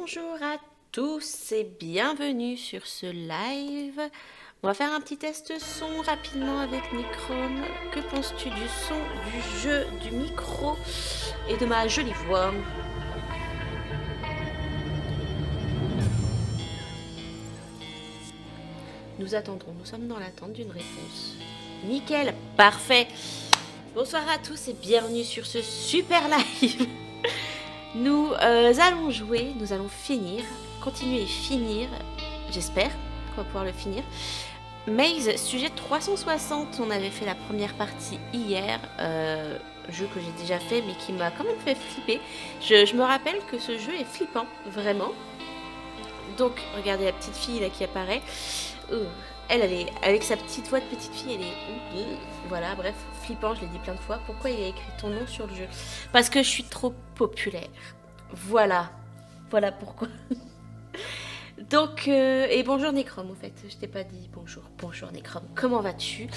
Bonjour à tous et bienvenue sur ce live. On va faire un petit test son rapidement avec Nichrome. Que penses-tu du son, du jeu, du micro et de ma jolie voix? Nous attendrons, nous sommes dans l'attente d'une réponse. Nickel, parfait. Bonsoir à tous et bienvenue sur ce super live. Nous allons jouer, nous allons finir, continuer et finir, j'espère qu'on va pouvoir le finir. Maze, sujet 360, on avait fait la première partie hier, jeu que j'ai déjà fait mais qui m'a quand même fait flipper. Je me rappelle que ce jeu est flippant, vraiment. Donc, regardez la petite fille là qui apparaît. Elle est, avec sa petite voix de petite fille, elle est... Voilà, bref, flippant, je l'ai dit plein de fois. Pourquoi il a écrit ton nom sur le jeu? Parce que je suis trop populaire. Voilà. Voilà pourquoi. Donc, et bonjour Necrom, en fait. Je t'ai pas dit bonjour. Bonjour Necrom, comment vas-tu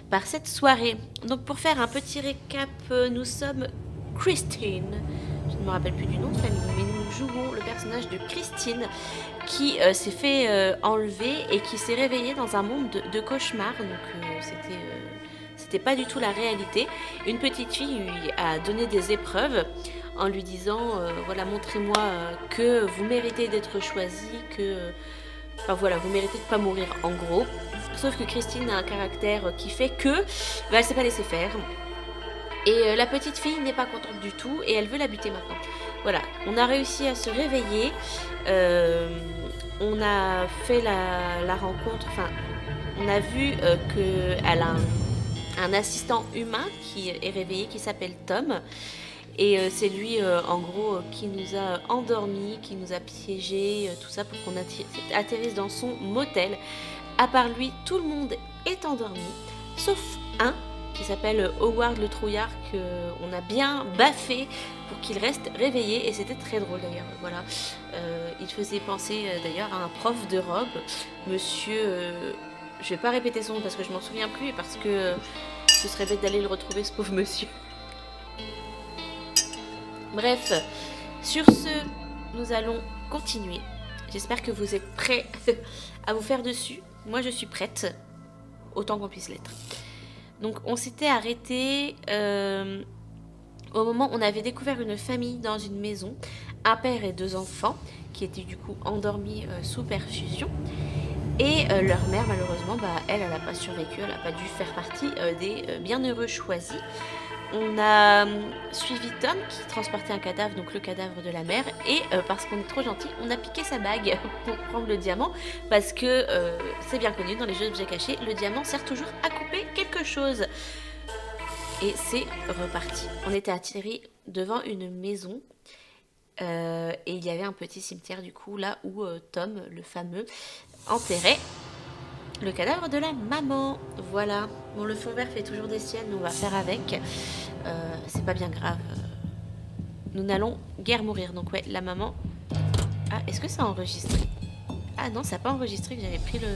par cette soirée? Donc, pour faire un petit récap, nous sommes Christine. Je ne me rappelle plus du nom de famille, mais nous jouons le personnage de Christine qui s'est fait enlever et qui s'est réveillée dans un monde de cauchemar. Donc, c'était pas du tout la réalité. Une petite fille lui a donné des épreuves en lui disant voilà, montrez-moi que vous méritez d'être choisi, que enfin voilà, vous méritez de pas mourir en gros. Sauf que Christine a un caractère qui fait que elle s'est pas laissée faire. Et la petite fille n'est pas contente du tout et elle veut la buter maintenant. Voilà, on a réussi à se réveiller. On a fait la rencontre, enfin, on a vu qu'elle a un assistant humain qui est réveillé, qui s'appelle Tom. Et c'est lui, en gros, qui nous a endormis, qui nous a piégés, tout ça pour qu'on atterrisse dans son motel. À part lui, tout le monde est endormi, sauf un qui s'appelle Howard le trouillard, qu'on a bien baffé pour qu'il reste réveillé. Et c'était très drôle d'ailleurs. Voilà. Il faisait penser d'ailleurs à un prof de robe, monsieur... je vais pas répéter son nom parce que je m'en souviens plus et parce que ce serait bête d'aller le retrouver, ce pauvre monsieur. Bref, sur ce, nous allons continuer. J'espère que vous êtes prêts à vous faire dessus. Moi, je suis prête, autant qu'on puisse l'être. Donc, on s'était arrêté au moment où on avait découvert une famille dans une maison, un père et deux enfants, qui étaient du coup endormis sous perfusion. Et leur mère, malheureusement, elle n'a pas survécu, elle n'a pas dû faire partie des bienheureux choisis. On a suivi Tom qui transportait un cadavre, donc le cadavre de la mère, et parce qu'on est trop gentil, on a piqué sa bague pour prendre le diamant, parce que c'est bien connu dans les jeux d'objets cachés, le diamant sert toujours à couper quelque chose. Et c'est reparti. On était atterri devant une maison, et il y avait un petit cimetière du coup, là où Tom, le fameux, enterrait le cadavre de la maman. Voilà. Bon, le fond vert fait toujours des siennes, mais on va faire avec. C'est pas bien grave. Nous n'allons guère mourir. Donc ouais, la maman... Ah, est-ce que ça a enregistré? Ah non, ça n'a pas enregistré, que j'avais pris le...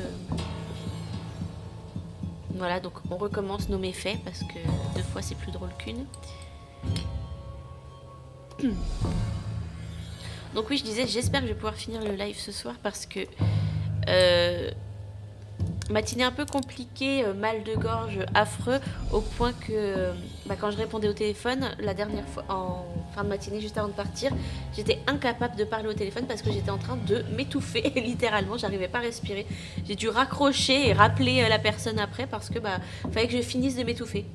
Voilà, donc on recommence nos méfaits, parce que deux fois c'est plus drôle qu'une. Donc oui, je disais, j'espère que je vais pouvoir finir le live ce soir, parce que... matinée un peu compliquée, mal de gorge affreux, au point que quand je répondais au téléphone, la dernière fois, en fin de matinée, juste avant de partir, j'étais incapable de parler au téléphone parce que j'étais en train de m'étouffer, littéralement, j'arrivais pas à respirer. J'ai dû raccrocher et rappeler la personne après parce que fallait que je finisse de m'étouffer.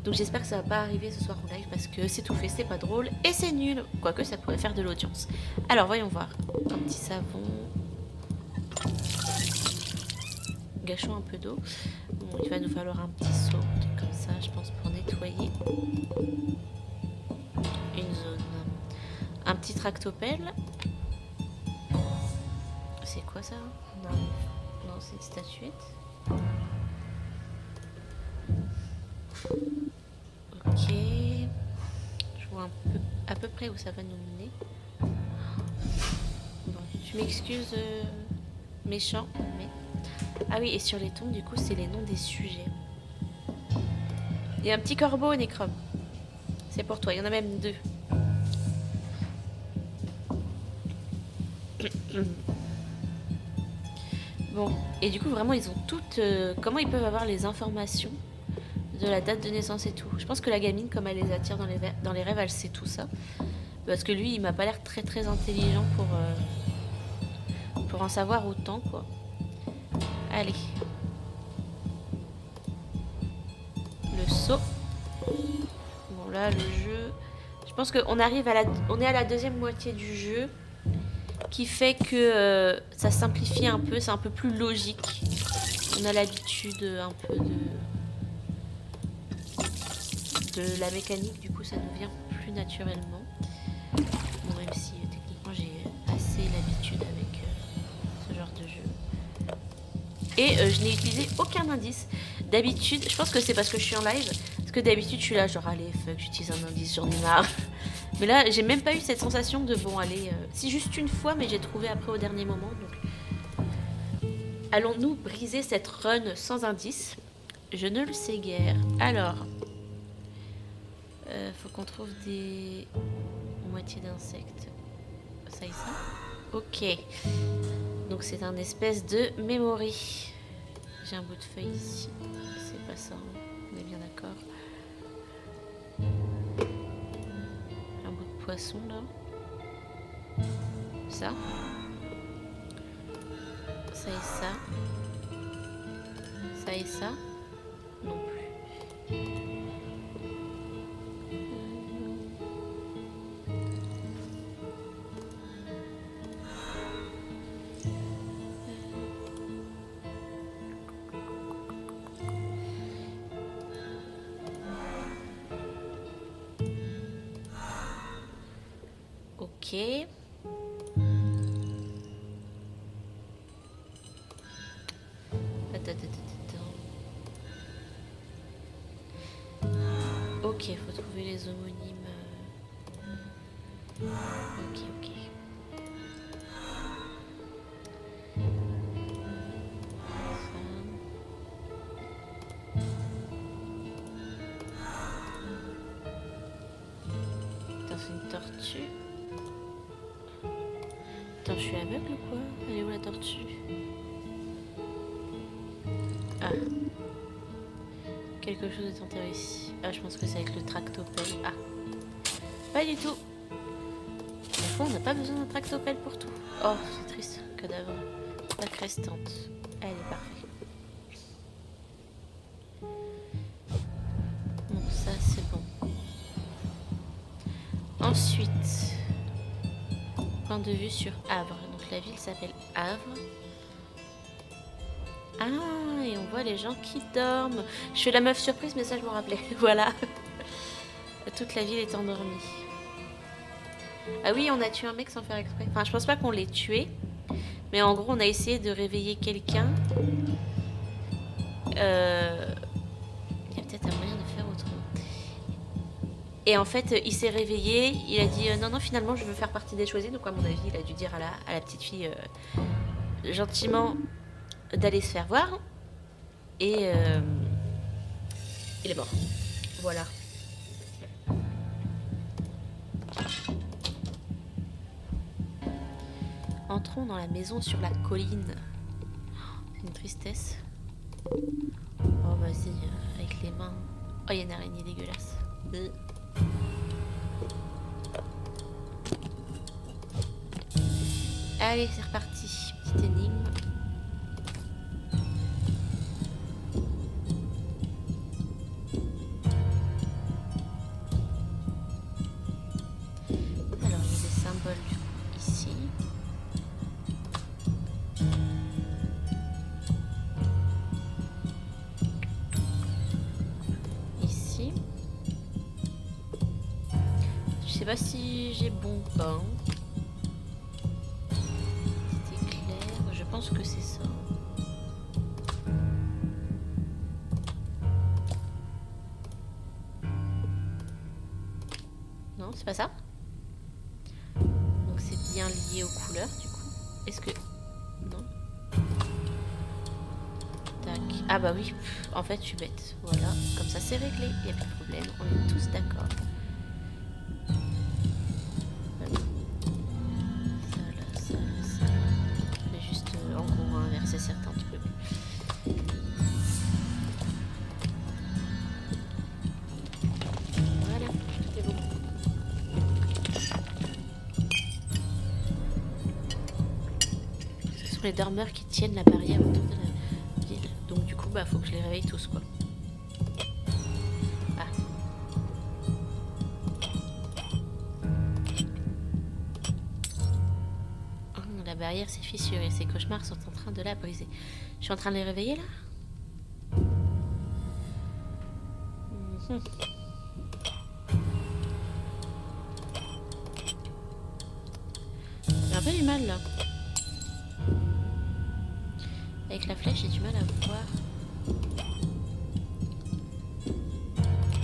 Donc j'espère que ça va pas arriver ce soir en live parce que s'étouffer c'est pas drôle et c'est nul, quoique ça pourrait faire de l'audience. Alors voyons voir, un petit savon... Gâchons un peu d'eau. Bon, il va nous falloir un petit seau, comme ça, je pense, pour nettoyer une zone. Un petit tractopelle. C'est quoi ça? Non, c'est une statuette. Ok. Je vois à peu près où ça va nous mener. Bon, tu m'excuses, méchant, mais... Ah oui, et sur les tombes, du coup, c'est les noms des sujets. Il y a un petit corbeau, Necrom. C'est pour toi, il y en a même deux. Bon, et du coup, vraiment, ils ont toutes... comment ils peuvent avoir les informations de la date de naissance et tout? Je pense que la gamine, comme elle les attire dans les rêves, elle sait tout ça. Parce que lui, il m'a pas l'air très très intelligent pour en savoir autant, quoi. Allez. Le saut. Bon, là, le jeu... Je pense qu'on arrive on est à la deuxième moitié du jeu, qui fait que ça simplifie un peu, c'est un peu plus logique. On a l'habitude un peu de la mécanique, du coup ça nous vient plus naturellement. Bon, même si techniquement j'ai assez l'habitude avec ce genre de jeu. Et je n'ai utilisé aucun indice. D'habitude, je pense que c'est parce que je suis en live, parce que d'habitude je suis là genre allez fuck, j'utilise un indice, j'en ai marre. Mais là j'ai même pas eu cette sensation de bon allez, si juste une fois, mais j'ai trouvé après au dernier moment, donc... Allons-nous briser cette run sans indice? Je ne le sais guère. Alors, faut qu'on trouve des moitiés d'insectes. Ça et ça. Ok. Donc c'est un espèce de memory. J'ai un bout de feuille ici. C'est pas ça, hein. On est bien d'accord. Un bout de poisson là. Ça. Ça et ça. Ça et ça. Non plus. Ok. Ok, faut trouver les homonymes. Ok, ok. Putain, c'est une tortue. Attends, je suis aveugle ou quoi? Elle est où la tortue? Ah. Quelque chose est enterré ici. Ah, je pense que c'est avec le tractopelle. Ah. Pas du tout. Des fois, on n'a pas besoin d'un tractopelle pour tout. Oh, c'est triste. Cadavre. Plaque restante. Elle est parfaite. Bon, ça, c'est bon. Ensuite, point de vue sur Havre. Donc, la ville s'appelle Havre. Ah, et on voit les gens qui dorment. Je fais la meuf surprise, mais ça, je m'en rappelais. Voilà. Toute la ville est endormie. Ah oui, on a tué un mec sans faire exprès. Enfin, je pense pas qu'on l'ait tué. Mais en gros, on a essayé de réveiller quelqu'un. Il y a peut-être un moyen de faire autrement. Et en fait, il s'est réveillé. Il a dit non, non, finalement, je veux faire partie des choisis. Donc, à mon avis, il a dû dire à la petite fille gentiment d'aller se faire voir. Et il est mort. Voilà. Entrons dans la maison sur la colline. C'est une tristesse. Oh, vas-y, avec les mains. Oh, il y a une araignée dégueulasse. Allez, c'est reparti. Petite énigme. Alors, il y a des symboles du coup ici. Ici. Je sais pas si j'ai bon ou pas. C'était clair. Je pense que c'est ça. Non, c'est pas ça. Donc c'est bien lié aux couleurs du coup. Est-ce que... Non. Tac. Ah bah oui, en fait je suis bête. Voilà, comme ça c'est réglé, il n'y a plus de problème, on est tous d'accord. Ça là, ça, ça. les dormeurs qui tiennent la barrière autour de la ville. Donc du coup, bah faut que je les réveille tous, quoi. Ah. Oh, la barrière s'est fissurée. Ces cauchemars sont en train de la briser. Je suis en train de les réveiller, là? J'ai un peu du mal, là. Avec la flèche, j'ai du mal à voir.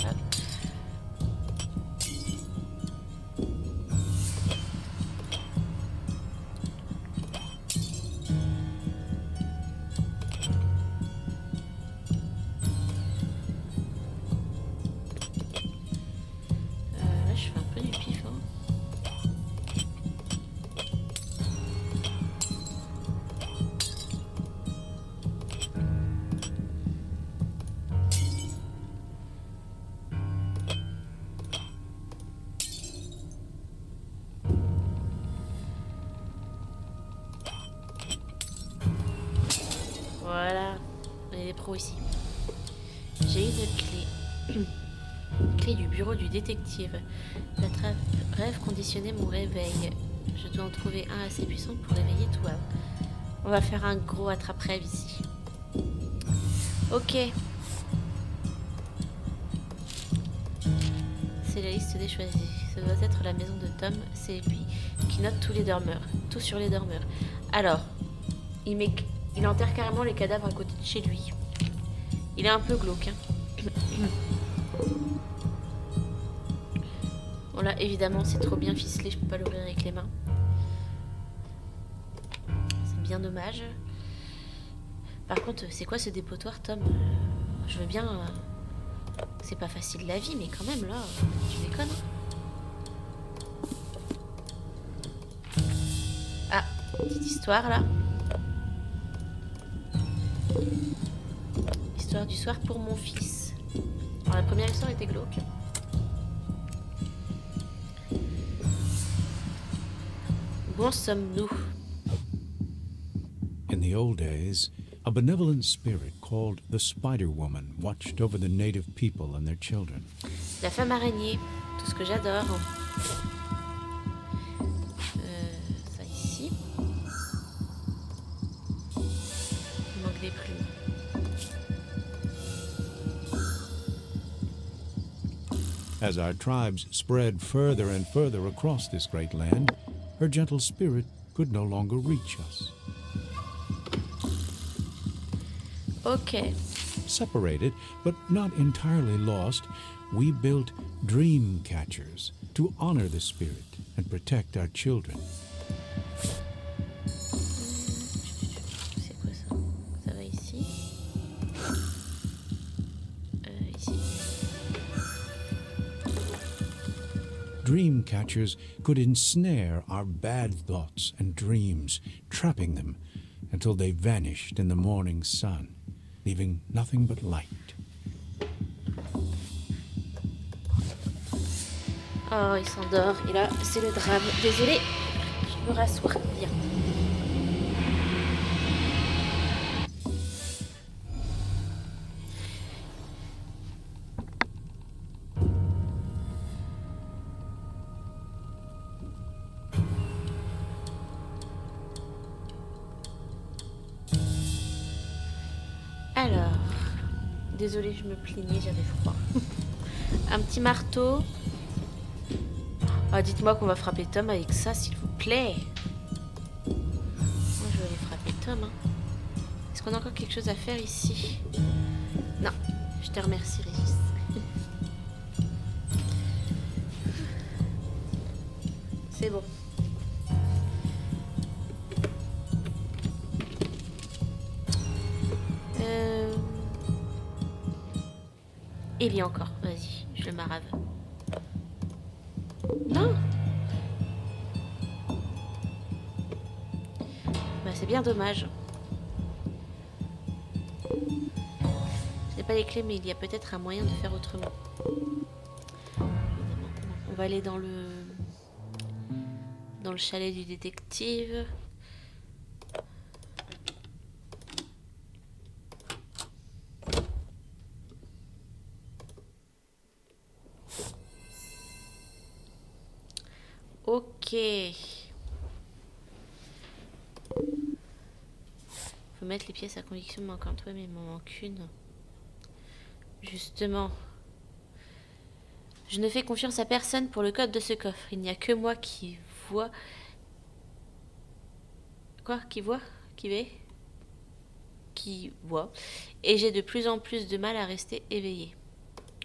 Hop. Là, je fais un peu du pif, hein. Voilà, on est des pros ici. J'ai une clé. Clé du bureau du détective. La rêve conditionnait mon réveil. Je dois en trouver un assez puissant pour réveiller tout. On va faire un gros attrape-rêve ici. Ok. C'est la liste des choisis. Ça doit être la maison de Tom. C'est lui qui note tous les dormeurs. Tout sur les dormeurs. Alors, il enterre carrément les cadavres à côté de chez lui. Il est un peu glauque, hein. Bon là, évidemment, c'est trop bien ficelé. Je peux pas l'ouvrir avec les mains. C'est bien dommage. Par contre, c'est quoi ce dépotoir, Tom? Je veux bien... C'est pas facile la vie, mais quand même, là, tu déconnes. Ah, petite histoire, là. Histoire du soir pour mon fils. Alors, la première histoire était glauque. Où en sommes-nous? In the old days, a benevolent spirit called the Spider Woman watched over the native people and their children. La femme araignée, tout ce que j'adore. Ça ici. Il manque des plumes. As our tribes spread further and further across this great land, her gentle spirit could no longer reach us. Ok. Separated, but not entirely lost, we built dream catchers to honor the spirit and protect our children. C'est quoi ça? Ça va ici. Ici. Dream catchers could ensnare our bad thoughts and dreams, trapping them until they vanished in the morning sun, leaving nothing but light. Oh, il s'endort. Et là, c'est le drame. Désolée, je me rassois. Bien. Alors, désolée, je me plaignais, j'avais froid. Un petit marteau. Ah, dites-moi qu'on va frapper Tom avec ça, s'il vous plaît. Moi, je vais aller frapper Tom. Hein. Est-ce qu'on a encore quelque chose à faire ici? Non, je te remercie, Régis. C'est bon. Il y a encore. Vas-y, je le marave. Non. Bah, c'est bien dommage. Je n'ai pas les clés, mais il y a peut-être un moyen de faire autrement. Évidemment. On va aller dans le chalet du détective. Ok. Faut mettre les pièces à conviction manquantes. Ouais, mais il m'en manque une. Justement. Je ne fais confiance à personne pour le code de ce coffre. Il n'y a que moi qui vois... Quoi? Qui voit? Qui va? Qui voit. Et j'ai de plus en plus de mal à rester éveillé.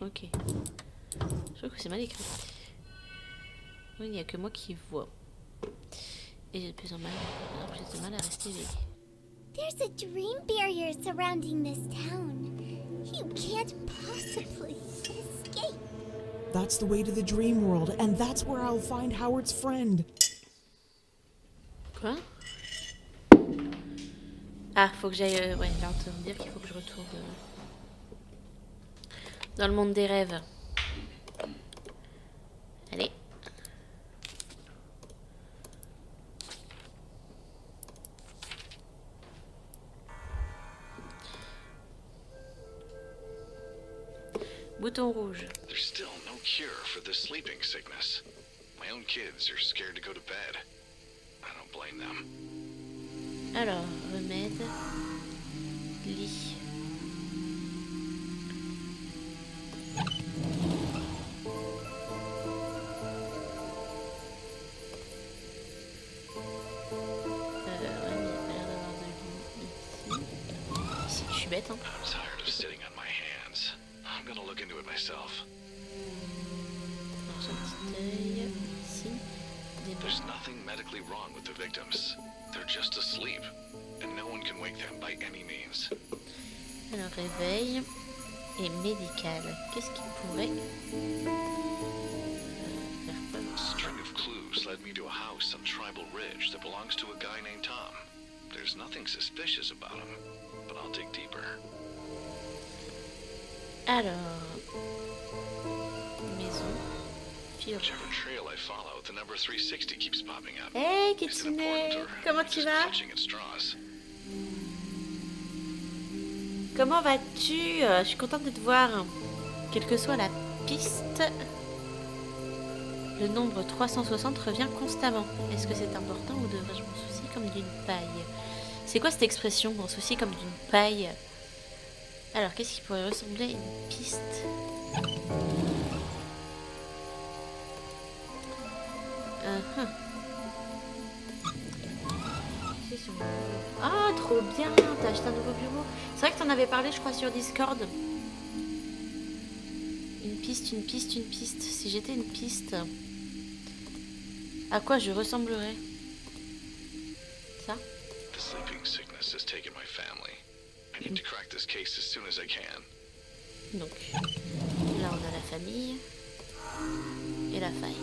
Ok. Je trouve que c'est mal écrit. Oui, il n'y a que moi qui vois. Et j'ai de plus en plus de mal à rester éveillé. There's a dream barrier surrounding this town. You can't possibly escape. That's the way to the dream world, and that's where I'll find Howard's friend. Quoi? Ah, faut que j'aille... ouais, là, on va me dire qu'il faut que je retourne dans le monde des rêves. Allez. Bouton rouge. There's still no cure for the sleeping sickness. My own kids are scared to go to bed. I don't blame them. Alors, remède. Lit. Ouais, mais il n'y a pas l'air d'avoir de lit ici. Ici, je suis bête, hein. I'm tired of sitting on my hands. I'm gonna look into it myself. Alors, j'ai un petit œil. Ici. Des There's nothing medically wrong with the victims. They're just asleep, and no one can wake them by any means. Alors, réveil et médical. Qu'est-ce qui pourrait faire peur? A string of clues led me to a house on Tribal Ridge that belongs to a guy named Tom. There's nothing suspicious about him, but I'll dig deeper. Alors, maison, fil. Whichever trail I follow, the number 360 keeps popping up. Hey, Is it Kitsune, important or comment tu just vas? clutching at straws? Comment vas-tu? Je suis contente de te voir. Quelle que soit la piste, le nombre 360 revient constamment. Est-ce que c'est important ou devrais-je m'en soucier comme d'une paille? C'est quoi cette expression, m'en soucier comme d'une paille? Alors, qu'est-ce qui pourrait ressembler à une piste? Ah, trop bien! T'as acheté un nouveau bureau. C'est vrai que t'en avais parlé, je crois, sur Discord. Une piste, une piste, une piste. Si j'étais une piste, à quoi je ressemblerais? Ça? The sleeping sickness has taken my family. I need to crack this case as soon as I can. Donc, là on a la famille et la faille.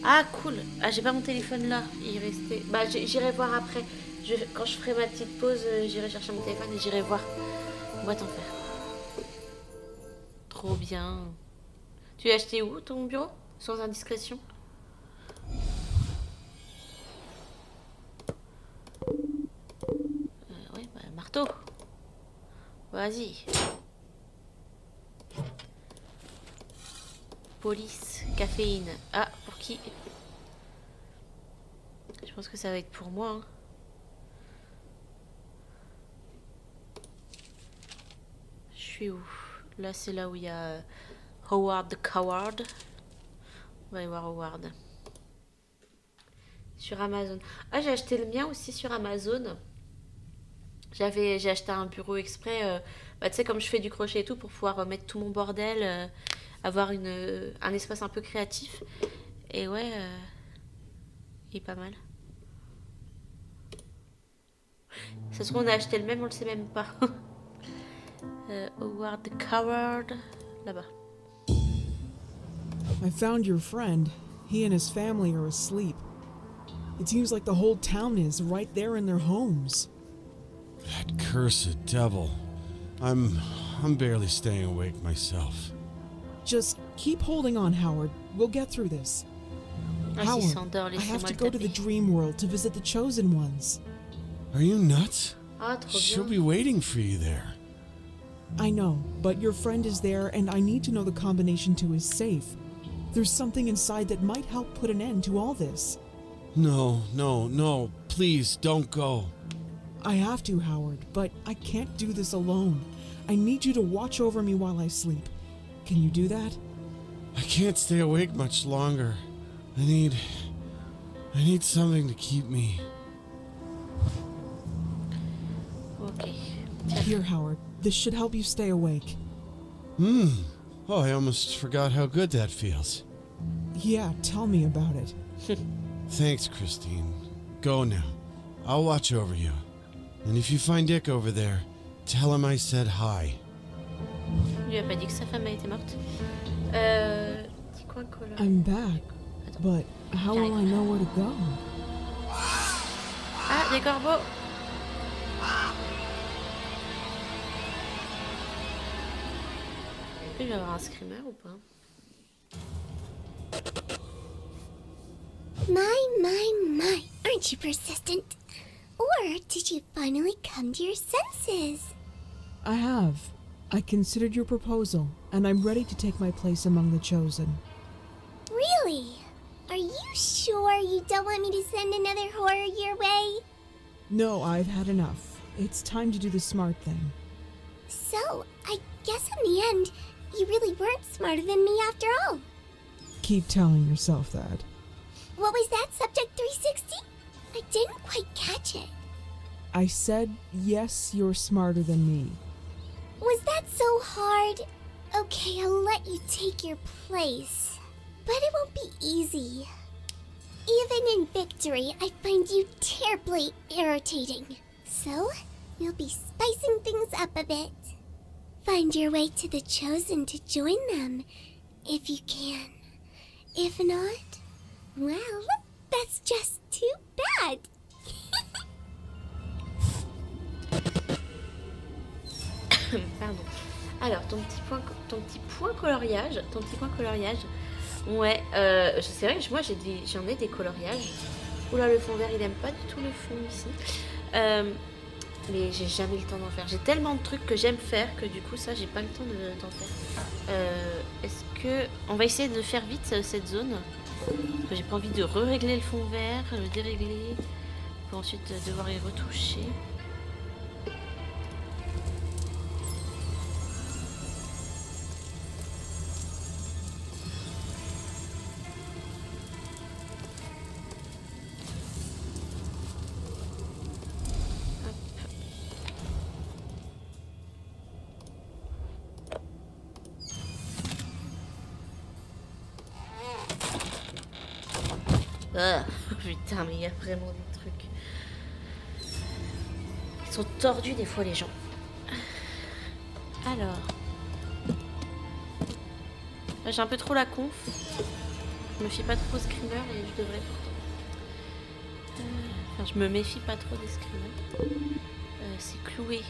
Ah cool. Ah j'ai pas mon téléphone là. Il restait. Bah j'irai voir après. Quand je ferai ma petite pause, j'irai chercher mon téléphone et j'irai voir. Boîte en fer. Trop bien. Tu l'as acheté où ton bureau? Sans indiscrétion. Ouais, bah marteau. Vas-y. Police, caféine. Ah, pour qui? Je pense que ça va être pour moi. Hein. Je suis où? Là, c'est là où il y a Howard the Coward. On va aller voir Howard. Sur Amazon. Ah, j'ai acheté le mien aussi sur Amazon. J'ai acheté un bureau exprès. Bah, tu sais, comme je fais du crochet et tout, pour pouvoir mettre tout mon bordel. Avoir un espace un peu créatif. Et ouais, il est pas mal. Ça se trouve, on a acheté le même, on le sait même pas. Howard the Coward, là-bas. I found your friend. He and his family are asleep. It seems like the whole town is right there in their homes. That cursed devil. I'm barely staying awake myself. Just keep holding on, Howard. We'll get through this. Ah, s'il Howard, s'endort, I have laissez-moi to le go to the taper. dream world to visit the chosen ones. Are you nuts? Ah, trop She'll bien. be waiting for you there. I know, but your friend is there and I need to know the combination to his safe. There's something inside that might help put an end to all this. No, no, no. Please, don't go. I have to, Howard, but I can't do this alone. I need you to watch over me while I sleep. Can you do that? I can't stay awake much longer. I need something to keep me. Ok. Here, Howard. This should help you stay awake. Oh, I almost forgot how good that feels. Yeah, tell me about it. Thanks, Christine. Go now. I'll watch over you. And if you find Dick over there, tell him I said hi. Il lui a pas dit que sa femme a été morte. Petit coin coloré. I'm back, but how will I know where to go? Ah, des corbeaux. Il va y avoir un screamer ou pas? My, aren't you persistent? Or did you finally come to your senses? I have. I considered your proposal, and I'm ready to take my place among the chosen. Really? Are you sure you don't want me to send another horror your way? No, I've had enough. It's time to do the smart thing. So, I guess in the end, you really weren't smarter than me after all. Keep telling yourself that. What was that, Subject 360? I didn't quite catch it. I said, yes, you're smarter than me. Was that so hard? Okay, I'll let you take your place. But it won't be easy. Even in victory, I find you terribly irritating. So, you'll be spicing things up a bit. Find your way to the Chosen to join them, if you can. If not, well, that's just too bad. Pardon. Alors, ton petit point coloriage. Ouais, c'est vrai que moi j'en ai des coloriages. Oula, le fond vert, il aime pas du tout le fond ici. Mais j'ai jamais le temps d'en faire. J'ai tellement de trucs que j'aime faire que du coup, ça, j'ai pas le temps d'en faire. Est-ce que... On va essayer de faire vite cette zone. Parce que j'ai pas envie de régler le fond vert, le dérégler. Pour ensuite devoir y retoucher. Ah, putain, mais il y a vraiment des trucs. Ils sont tordus des fois, les gens. Alors. Là, j'ai un peu trop la conf. Je me fie pas trop aux screamers et je devrais pourtant. Enfin, je me méfie pas trop des screamers. C'est cloué. Ouais,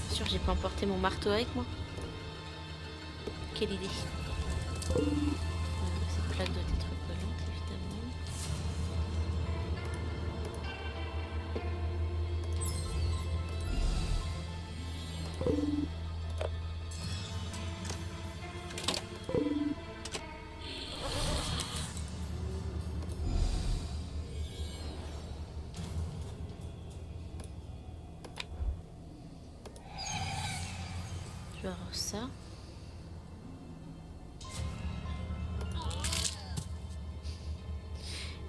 bien sûr, j'ai pas emporté mon marteau avec moi. Quelle idée. Cette plaque doit être collante, évidemment. Je vais avoir ça.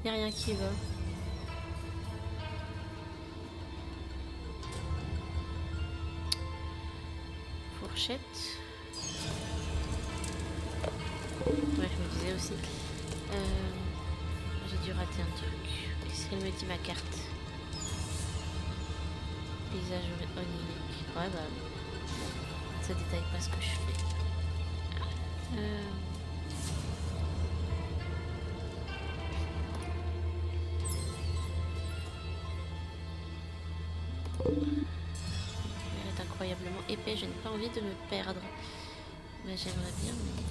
Il n'y a rien qui va. Fourchette. Ouais, je me disais aussi. J'ai dû rater un truc. Qu'est-ce qu'elle me dit, ma carte? Paysage onirique. Ouais, bah. Ça détaille pas ce que je fais. Elle est incroyablement épais, je n'ai pas envie de me perdre. Bah, j'aimerais bien, mais...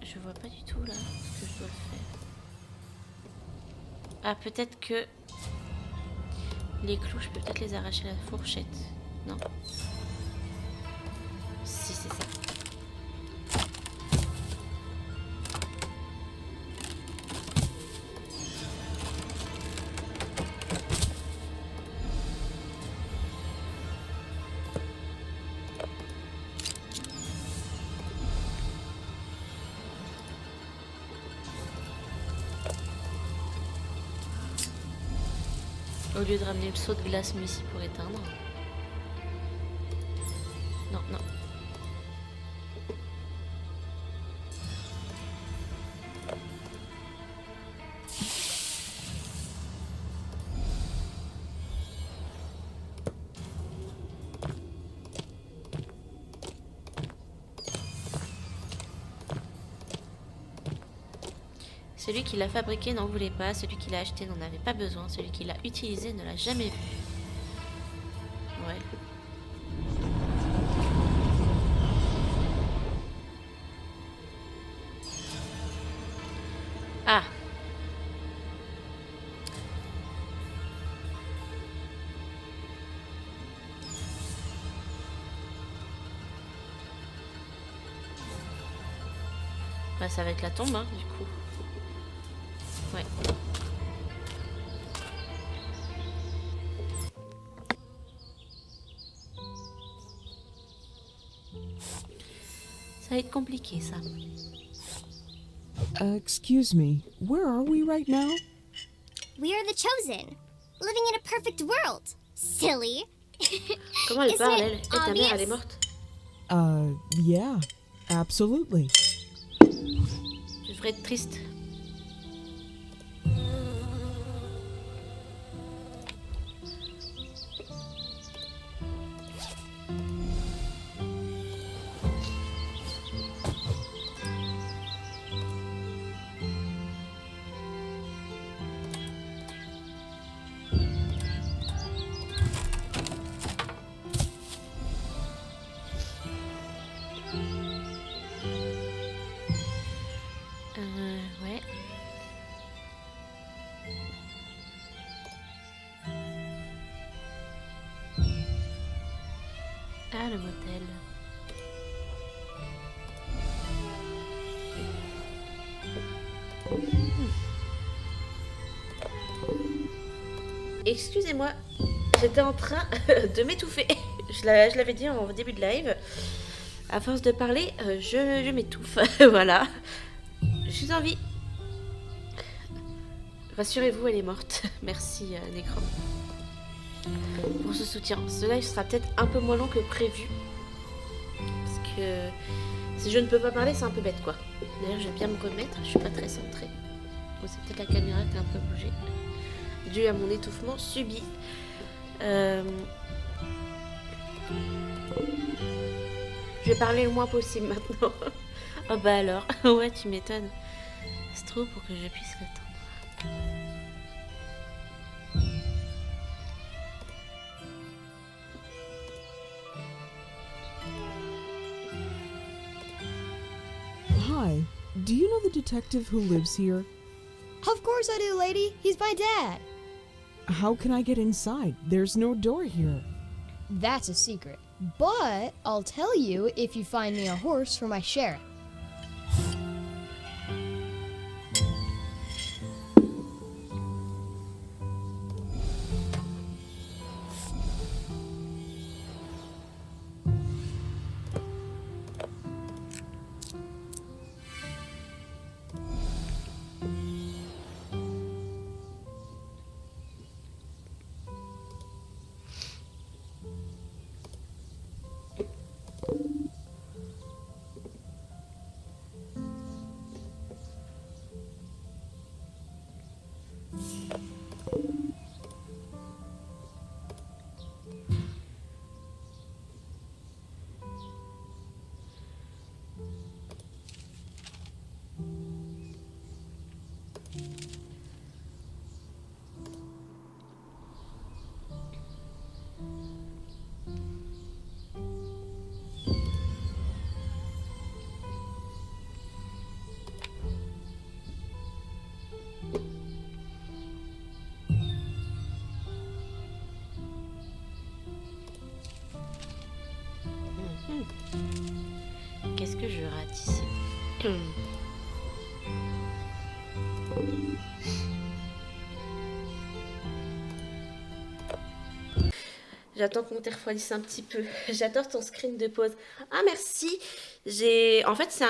Je vois pas du tout là ce que je dois faire. Ah, peut-être que... Les clous, je peux peut-être les arracher à la fourchette. Non. si, c'est ça. Au lieu de ramener le seau de glace mis ici pour éteindre. Non, non. Celui qui l'a fabriqué n'en voulait pas, celui qui l'a acheté n'en avait pas besoin, celui qui l'a utilisé ne l'a jamais vu. Ouais. Ah. Bah ça va être la tombe, hein, du coup. Ouais. Ça va être compliqué, ça. Excuse me, where are we right now? We are the chosen, living in a perfect world. Silly. Comment elle Isn't parle, it elle? Et ta mère, elle est obvious? morte? Yeah, absolutely. Tu devrais être triste. Ouais. Ah, le motel. Excusez-moi, j'étais en train de m'étouffer. Je l'avais dit en début de live. À force de parler, je m'étouffe. Voilà. Je suis en vie. Rassurez-vous, elle est morte. Merci, Necrom, pour ce soutien. Ce live sera peut-être un peu moins long que prévu. Parce que si je ne peux pas parler, c'est un peu bête, quoi. D'ailleurs, je vais bien me remettre. Je suis pas très centrée. Oh, c'est peut-être la caméra qui a un peu bougé. Dû à mon étouffement subi. Je vais parler le moins possible maintenant. Oh bah alors. Ouais, tu m'étonnes. C'est trop pour que je puisse l'attendre. Hi, do you know the detective who lives here? Of course I do, lady. He's my dad. How can I get inside? There's no door here. That's a secret. But I'll tell you if you find me a horse for my sheriff. que je rate ici? J'attends que mon thé refroidisse un petit peu. J'adore ton screen de pause. Ah merci. En fait c'est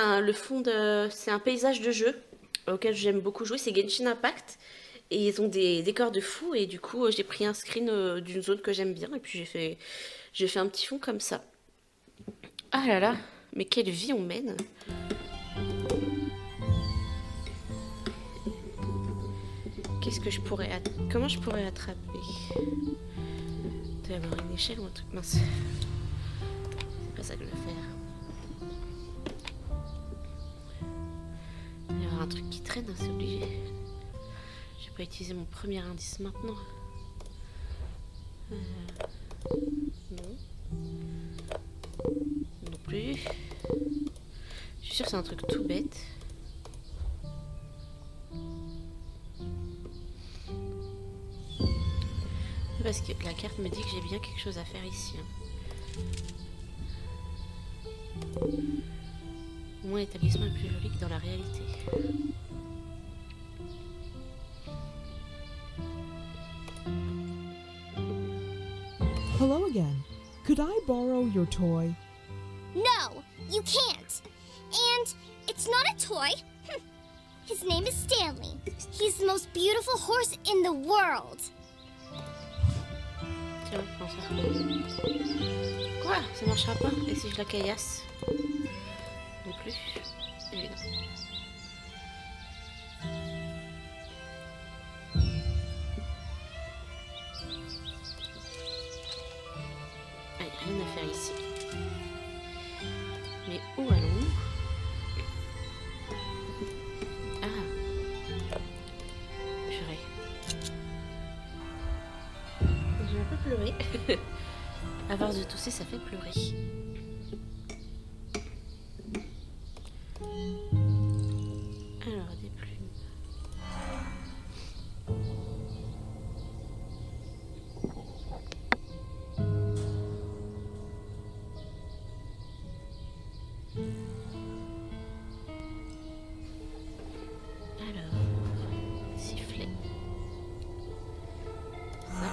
un paysage de jeu auquel j'aime beaucoup jouer. C'est Genshin Impact et ils ont des décors de fou et du coup j'ai pris un screen d'une zone que j'aime bien et puis j'ai fait un petit fond comme ça. Ah là là, mais quelle vie on mène. Comment je pourrais attraper? Il doit y avoir une échelle ou un truc. Mince. C'est pas ça que je veux faire. Il doit y avoir un truc qui traîne, hein, c'est obligé. Je vais pas utiliser mon premier indice maintenant. Non. Non plus. Je suis sûre que c'est un truc tout bête. Parce que la carte me dit que j'ai bien quelque chose à faire ici. Au moins l'établissement est plus joli que dans la réalité. Hello again. Could I borrow your toy? No, you can't. And it's not a toy. His name is Stanley. He's the most beautiful horse in the world. Tiens, prends ça. Quoi? Ça marchera pas? Et si je la caillasse? Non plus. Et non. Ah, y a rien à faire ici. Mais où allons-nous? Ah. Purée. J'ai un peu pleuré. À force de tousser, ça fait pleurer. Alors, des plumes. Alors, sifflet. Ça.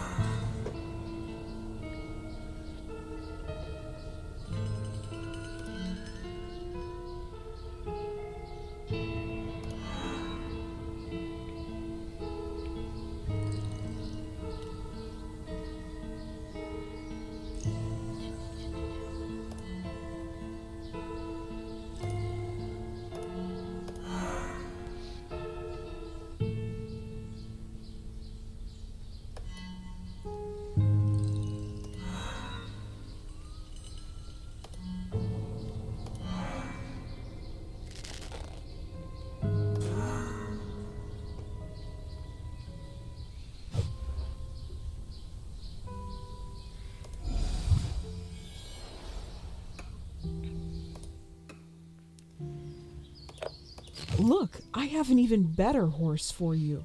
Look, I have an even better horse for you.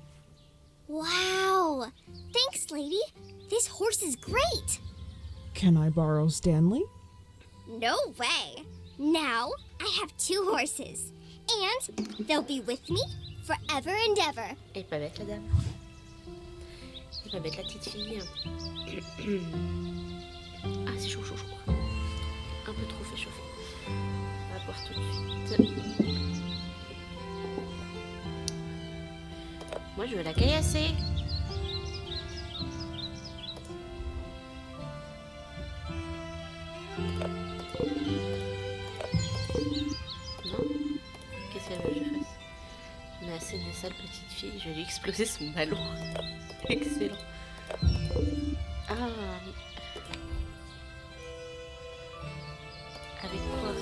Wow! Thanks, lady. This horse is great. Can I borrow Stanley? No way. Now I have 2 horses, and they'll be with me forever and ever. Elle est pas bête la dame. Elle est pas bête la petite fille. Ah c'est chaud, chaud, chaud. Un peu trop fait chauffer. On va boire tout de suite. Moi je veux la caillasser. Non? Qu'est-ce qu'elle veut que je fasse? On a assez de sales petites filles, je vais lui exploser son ballon. Excellent. Ah oui. Avec quoi?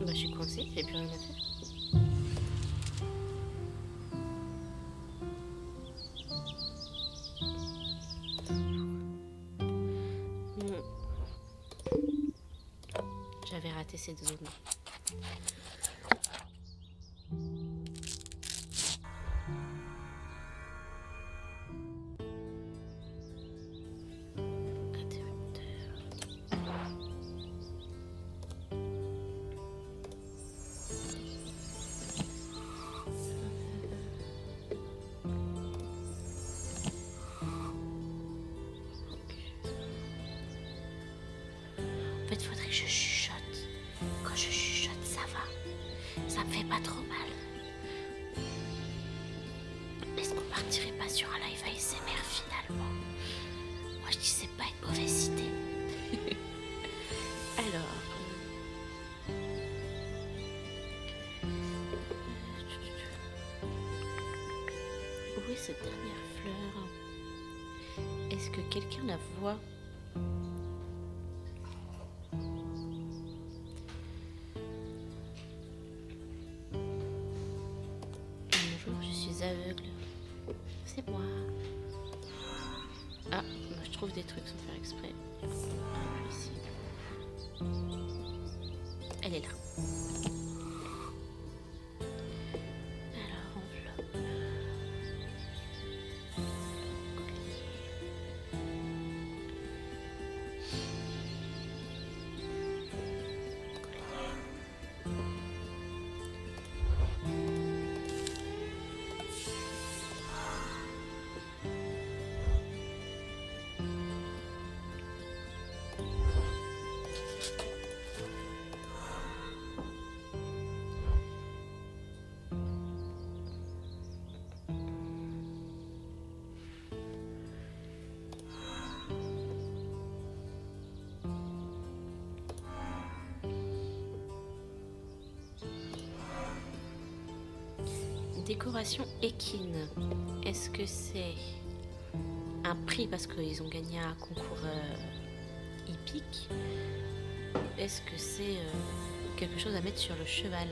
Bah je suis coincée, j'ai plus rien à faire. J'avais raté cette zone. En fait, faudrait que je chuchote. Quand je chuchote, ça va. Ça me fait pas trop mal. Est-ce qu'on partirait pas sur un live ASMR finalement? Moi, je dis c'est pas une mauvaise idée. Alors. Où est cette dernière fleur? Est-ce que quelqu'un la voit? Bonjour, je suis aveugle. C'est moi. Ah, moi je trouve des trucs sans faire exprès. Ah, ici. Elle est là. Alors, enveloppe. Décoration équine. Est-ce que c'est un prix parce qu'ils ont gagné un concours hippique? Est-ce que c'est quelque chose à mettre sur le cheval?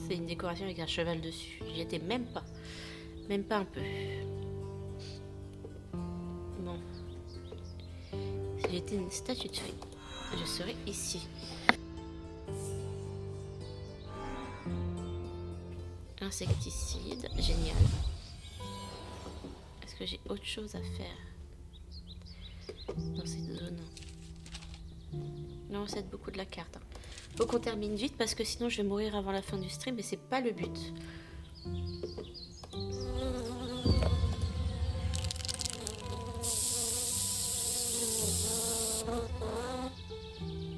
C'est une décoration avec un cheval dessus. J'y étais même pas. Même pas un peu. Bon. Si j'étais une statue de fée, je serais ici. Insecticide, génial. Est-ce que j'ai autre chose à faire dans cette zone? Non, ça aide beaucoup de la carte. Faut qu'on termine vite parce que sinon je vais mourir avant la fin du stream et c'est pas le but.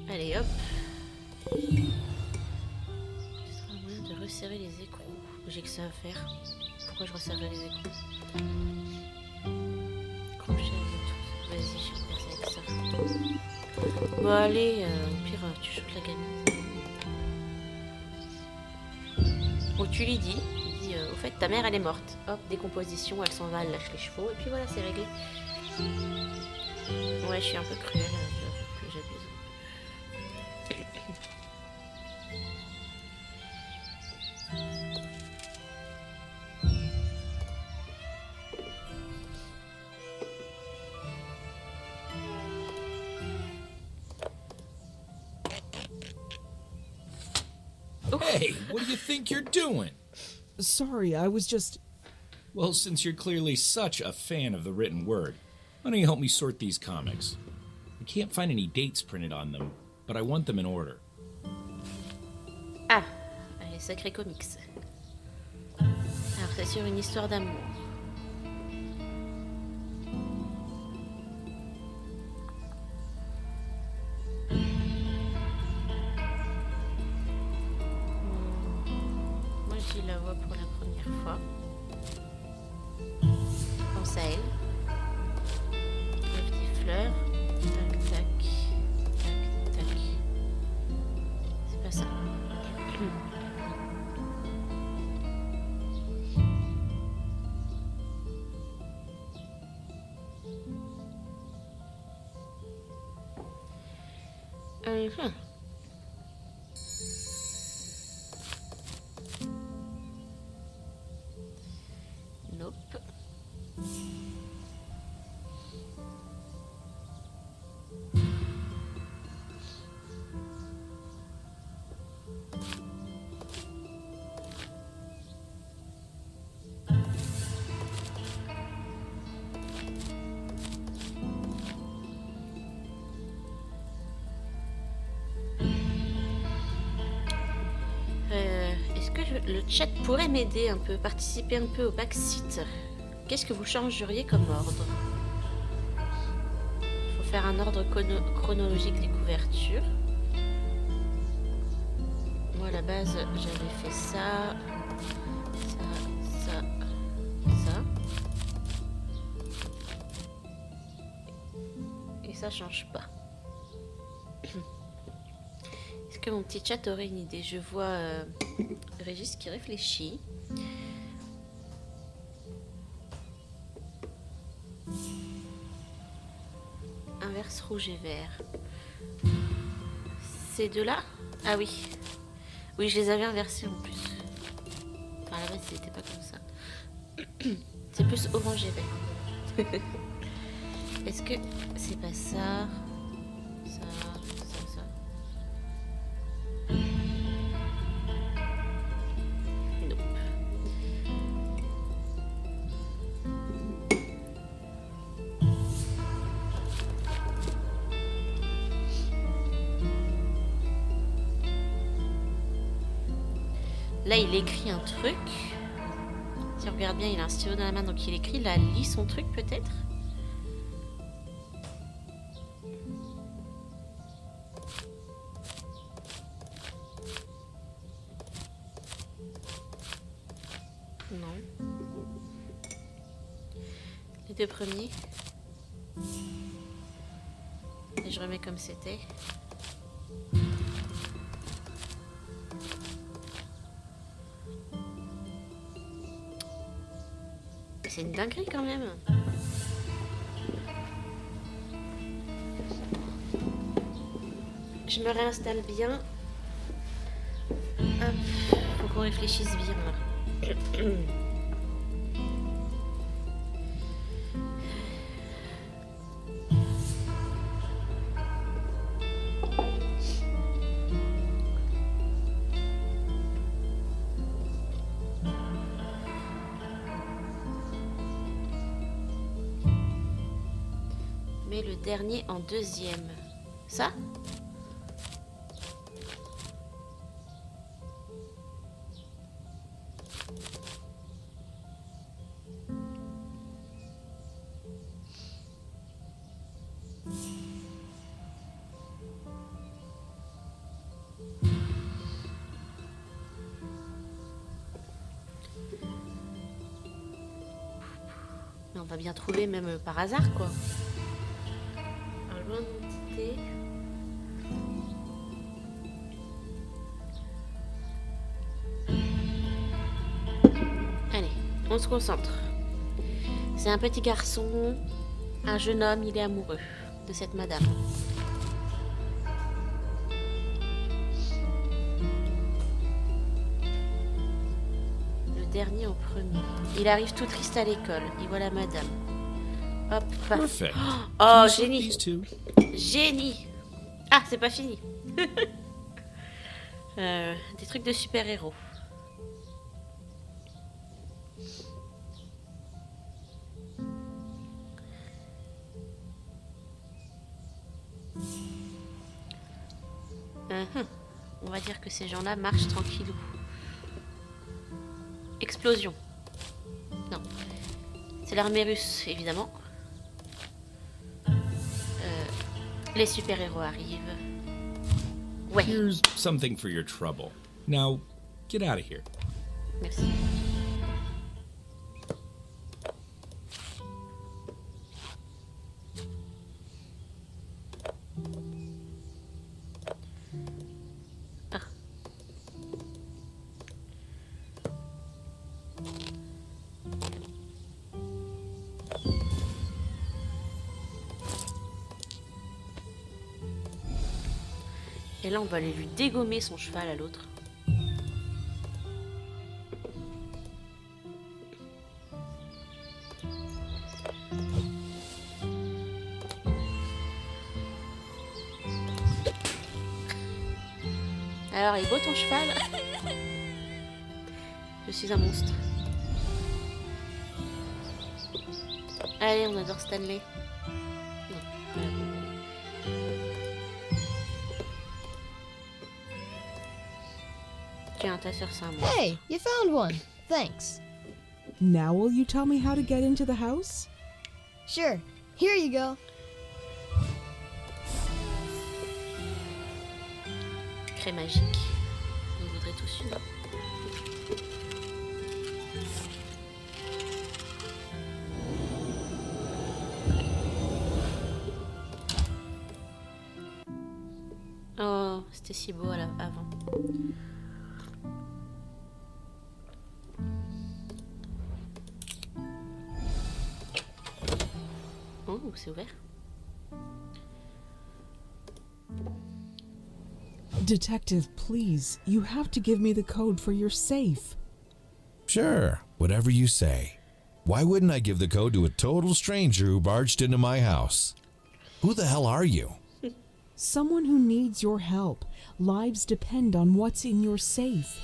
Allez hop. Ce sera un moyen de resserrer les écrous. J'ai que ça à faire. Pourquoi je resserrerai les écrous? Crochet et tout. Vas-y, je vais faire avec ça. Bon allez, au pire tu shootes la gamine. Bon tu lui dis, au fait ta mère elle est morte. Hop, décomposition, elle s'en va, elle lâche les chevaux et puis voilà c'est réglé. Ouais je suis un peu cruelle, que j'abuse. Hey, what do you think you're doing? Sorry, I was just... Well, since you're clearly such a fan of the written word, why don't you help me sort these comics? I can't find any dates printed on them, but I want them in order. Ah, les sacrés comics. Alors c'est sur une histoire d'amour. Moi je la vois pour la première fois. Pense à elle. Les petites fleurs. Tac tac. Tac tac. C'est pas ça. Mhm. Nope. Est-ce que le chat pourrait m'aider un peu, participer un peu au backseat? Qu'est-ce que vous changeriez comme ordre? Il faut faire un ordre chronologique des couvertures. Moi à la base j'avais fait ça, ça, ça. Et ça change pas. Est-ce que mon petit chat aurait une idée? Je vois Régis qui réfléchit. Inverse rouge et vert. Ces deux-là? Ah oui. Oui, je les avais inversés en plus. Enfin, à la base, c'était pas comme ça. C'est plus orange et vert. Est-ce que c'est pas ça? Ça. Nope. Là, il écrit un truc. Si on regarde bien, il a un stylo dans la main, donc il écrit. Là, lit son truc peut-être. Non. Les deux premiers. Et je remets comme c'était. C'est une dinguerie quand même. Je me réinstalle bien. Hop. Faut qu'on réfléchisse bien là. Mets le dernier en deuxième. Ça ? Mais on va bien trouver même par hasard quoi. Alors, loin d'entité. Allez, on se concentre. C'est un petit garçon, un jeune homme, il est amoureux de cette madame. Le dernier au premier. Il arrive tout triste à l'école. Il voit la madame. Hop, paf. Perfect. Oh, Can you sort génie. these two? Génie. Ah, c'est pas fini. Des trucs de super-héros. On va dire que ces gens-là marchent tranquillou. Explosion. Non. C'est l'armée russe, évidemment. Les super-héros arrivent. Ouais, Here's something for your trouble. Now, get out of here. merci. Ah. Et là, on va aller lui dégommer son cheval à l'autre. Alors, il est beau ton cheval? Je suis un monstre. Allez, on adore Stanley. Non. Tiens, ta soeur, c'est un monstre. Hey, you found one. Thanks. Now will you tell me how to get into the house? Sure. Here you go. Craie magique. On voudrait tous une. Oh, c'était si beau avant. Oh, c'est ouvert. Detective, please, you have to give me the code for your safe. Sure, whatever you say. Why wouldn't I give the code to a total stranger who barged into my house? Who the hell are you? Someone who needs your help. Lives depend on what's in your safe.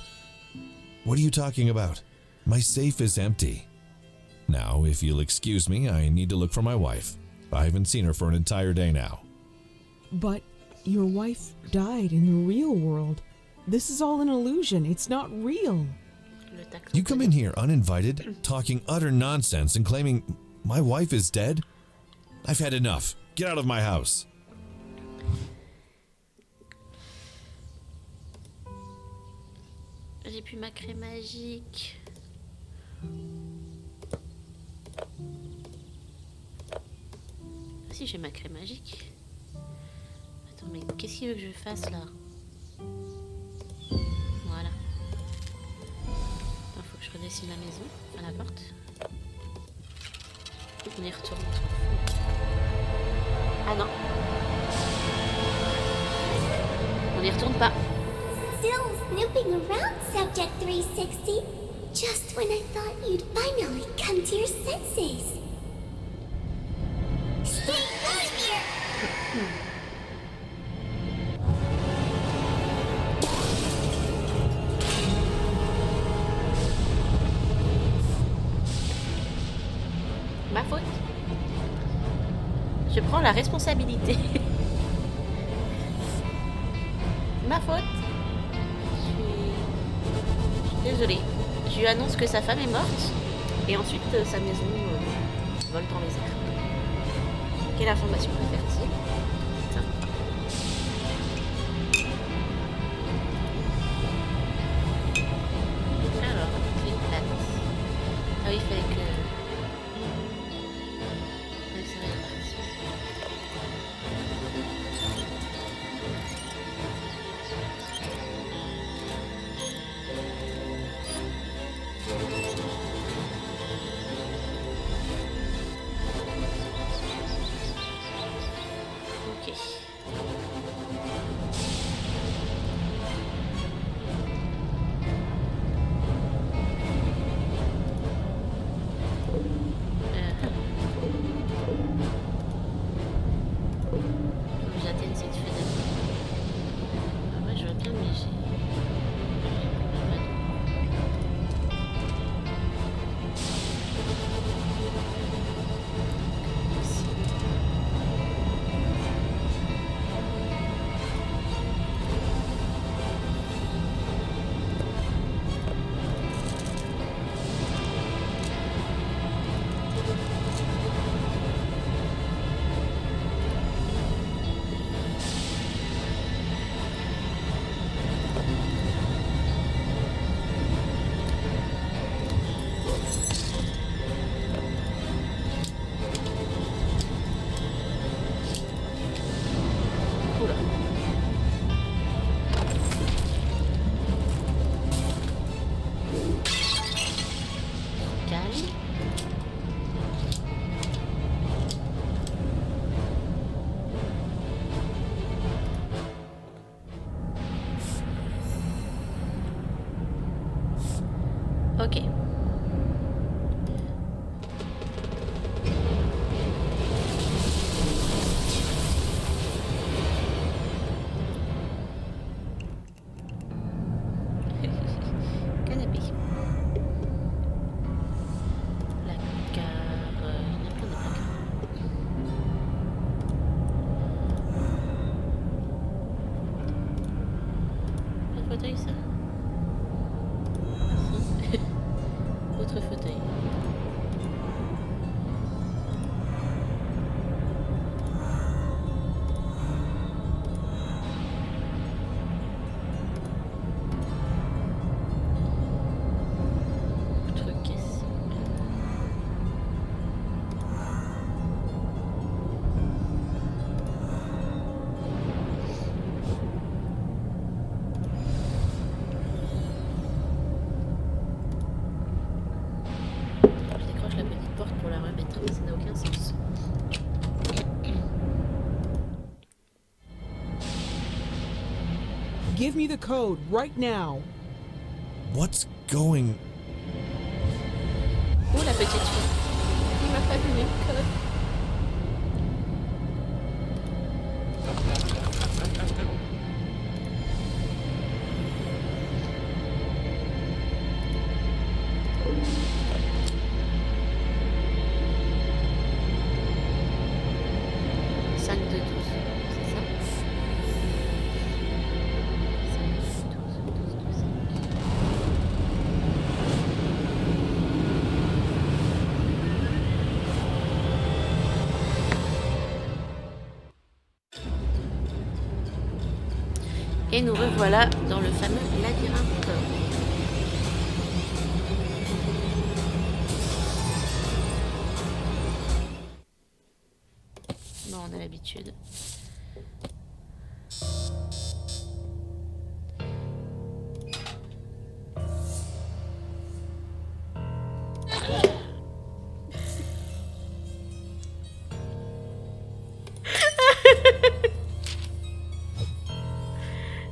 What are you talking about? My safe is empty. Now, if you'll excuse me, I need to look for my wife. I haven't seen her for an entire day now. But your wife died in the real world. This is all an illusion. It's not real. You come in here uninvited, talking utter nonsense and claiming my wife is dead? I've had enough. Get out of my house. J'ai plus ma craie magique. Si j'ai ma craie magique. Attends, mais qu'est-ce qu'il veut que je fasse là? Voilà. Il faut que je redessine la maison, enfin la porte. On y retourne, on s'en fout. Ah non. On n'y retourne pas. Still snooping around, Subject 360. Just when I thought you'd finally come to your senses. Stay right here! Ma faute. Je prends la responsabilité. Ma faute. Je suis désolée. Je lui annonce que sa femme est morte. Et ensuite, sa maison vole dans les airs. Quelle information préfère-t-il? Ça. Alors, c'est une plate. Ah oui, il fallait que... Ouais, c'est vrai, parti. Ok. Ok. Canapé. Placard. Il y a plein de placards. Un fauteuil, ça. Merci. Autre fauteuil. Autre caisse. Je décroche la petite porte pour la remettre, mais ça n'a aucun sens. Give me the code right now. What's going? Oh, la petite fille. Il m'a pas donné le code. Cinq de 12, c'est ça? 5 de 12, 12 de 5. Et nous revoilà dans le fameux labyrinthe. Bon, on a l'habitude.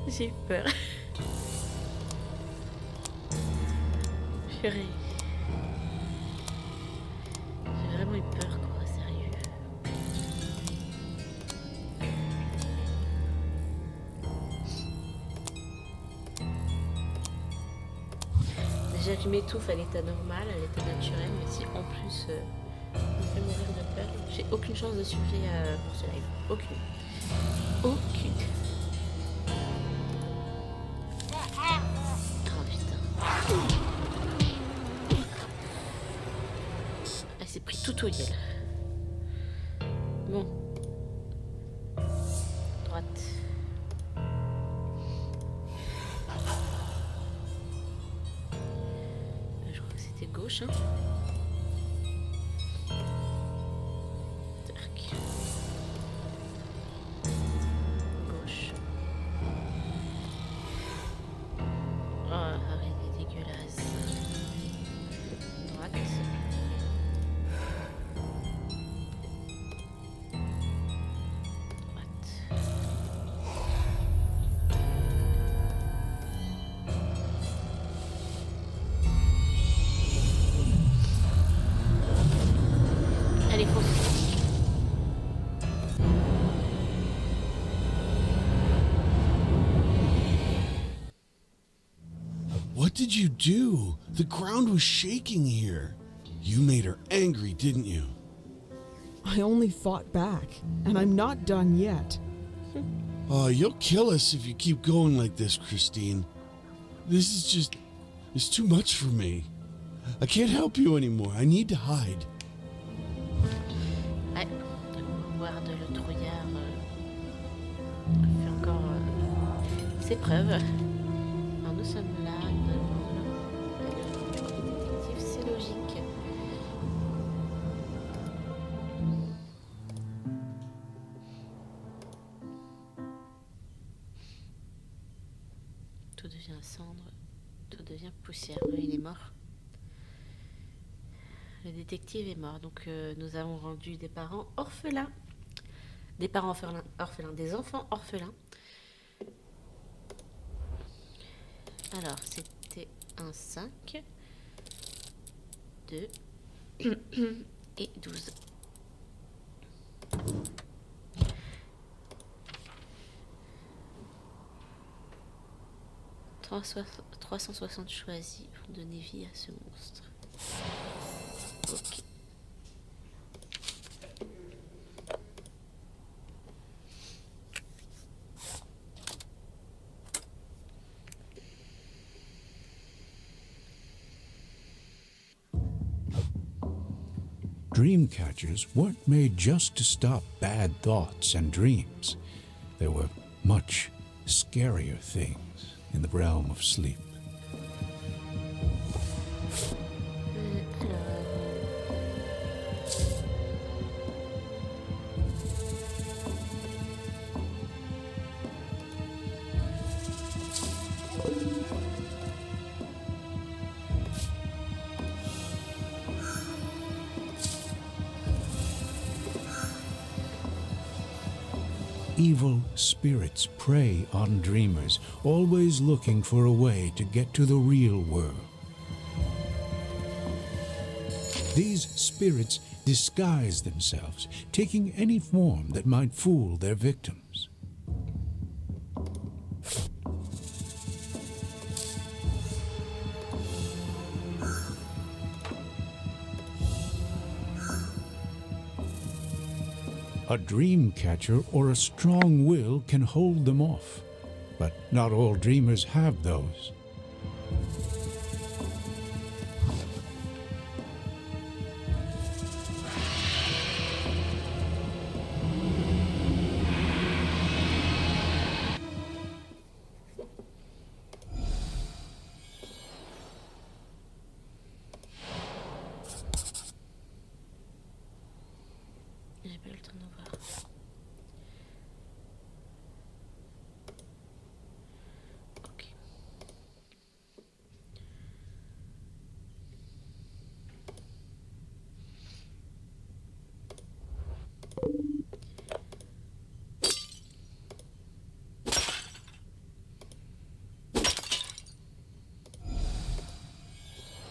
J'ai eu peur. Purée. J'ai vraiment eu peur, quoi, sérieux. Déjà, je m'étouffe à l'état normal, à l'état naturel, mais si en plus on me fait mourir de peur, j'ai aucune chance de survie pour ce live. Aucune. Aucune. Oh putain. Elle s'est pris tout au gel. Bon. Droite. Je crois que c'était gauche, hein. Tac. Gauche. Oh, arrête, c'est dégueulasse. Droite. Droite. Allez, fonce. What did you do? The ground was shaking here. You made her angry, didn't you? I only fought back, and I'm not done yet. Oh, you'll kill us if you keep going like this, Christine. This is just... it's too much for me. I can't help you anymore. I need to hide. Ouais, Howard le trouillard fait encore ses preuves. Alors nous sommes là, le détective, c'est logique. Tout devient cendre, tout devient poussière. Ouais, il est mort. Le détective est mort, donc nous avons rendu des parents orphelins. Des parents orphelins, des enfants orphelins. Alors, c'était un 5. 2 et 12. « 360 choisis vont donner vie à ce monstre. » Ok. Dream catchers weren't made just to stop bad thoughts and dreams. There were much scarier things in the realm of sleep. Evil spirits prey on dreamers, always looking for a way to get to the real world. These spirits disguise themselves, taking any form that might fool their victims. A dream catcher or a strong will can hold them off, but not all dreamers have those. J'ai pas eu le temps de voir. Ok.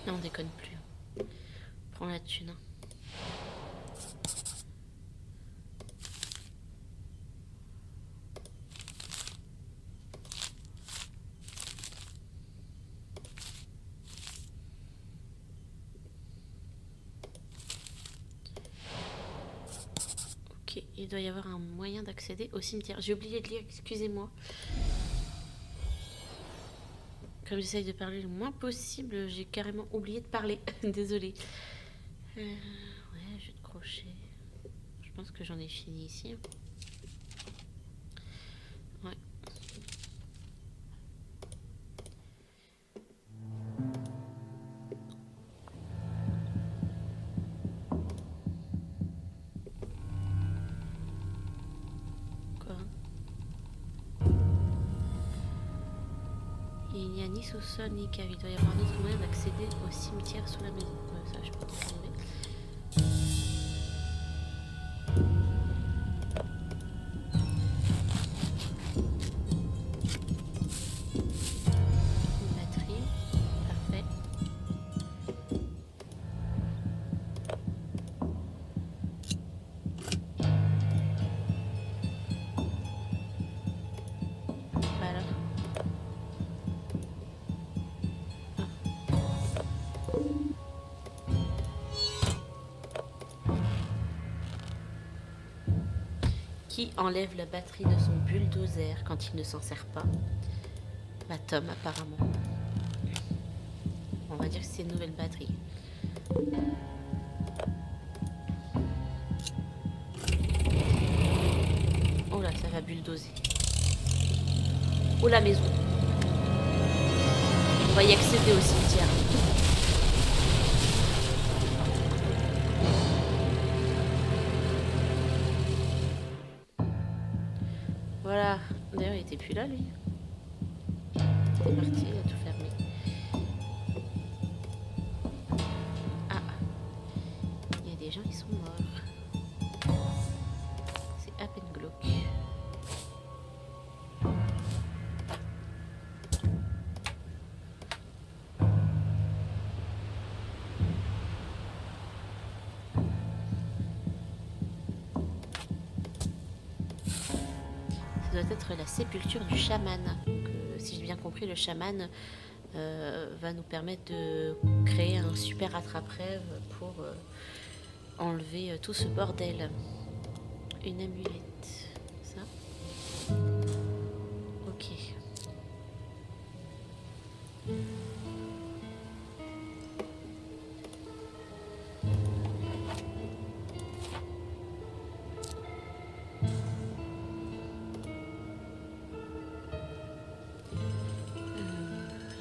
Non, on déconne plus. Prends la thune. Ok, il doit y avoir un moyen d'accéder au cimetière. J'ai oublié de lire, excusez-moi. Comme j'essaye de parler le moins possible, j'ai carrément oublié de parler. Désolée. Ouais, jeu de crochet. Je pense que j'en ai fini ici. Ouais. Quoi? Il n'y a ni sous-sol ni cave. Il doit y avoir d'autres moyens d'accéder au cimetière sous la maison. Ça, je peux pas tomber. Une batterie. Parfait. Bah alors. Qui enlève la batterie de son bulldozer quand il ne s'en sert pas? Bah Tom apparemment. On va dire que c'est une nouvelle batterie. Oh là, ça va bulldozer. Oh la maison. On va y accéder au cimetière. Voilà. D'ailleurs, il était plus là, lui. Il est parti, il a tout fermé. Ah. Il y a des gens qui sont morts. C'est à peine glauque. Ça doit être la sépulture du chaman. Donc, si j'ai bien compris, le chaman va nous permettre de créer un super attrape-rêve pour enlever tout ce bordel. Une amulette. Ça. Ok.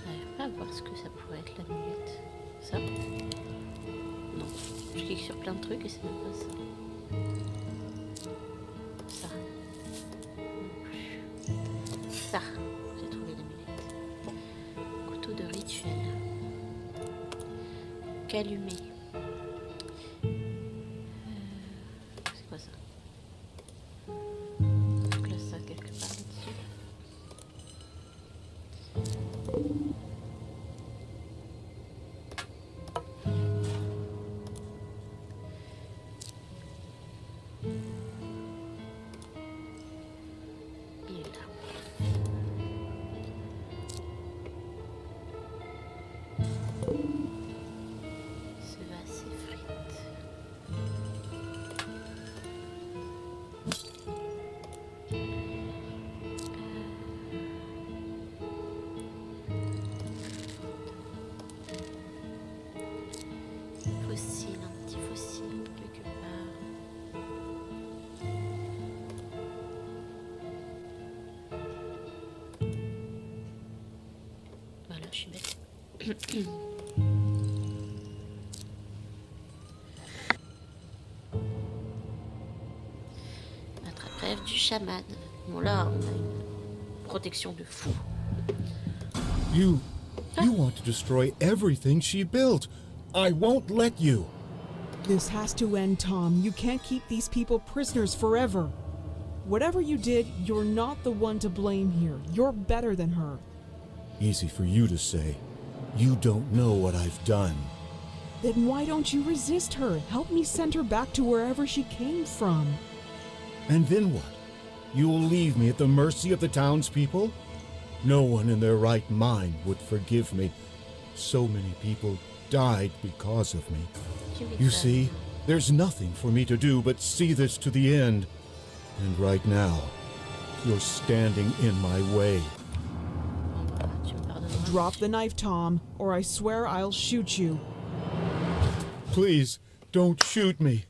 J'arrive pas à voir ce que ça pourrait être l'amulette. Ça? Non. Je clique sur plein de trucs et c'est même pas ça. Ça. Non plus. Ça. J'ai trouvé l'amulette. Couteau de rituel. Calumet. C'est quoi ça? Je place ça quelque part là-dessus. Il est là. Ce vase s'effrite. Fossile, un petit fossile quelque part. Voilà, je suis bête. Attrape-rêve du chaman. Bon là, on a une protection de fou. You want to destroy everything she built. I won't let you. This has to end, Tom. You can't keep these people prisoners forever. Whatever you did, you're not the one to blame here. You're better than her. Easy for you to say. You don't know what I've done. Then why don't you resist her? Help me send her back to wherever she came from. And then what? You'll leave me at the mercy of the townspeople? No one in their right mind would forgive me. So many people died because of me. You see, there's nothing for me to do but see this to the end. And right now, you're standing in my way. Tu me pardonneras. Drop the knife, Tom, or I swear I'll shoot you. Please, don't shoot me.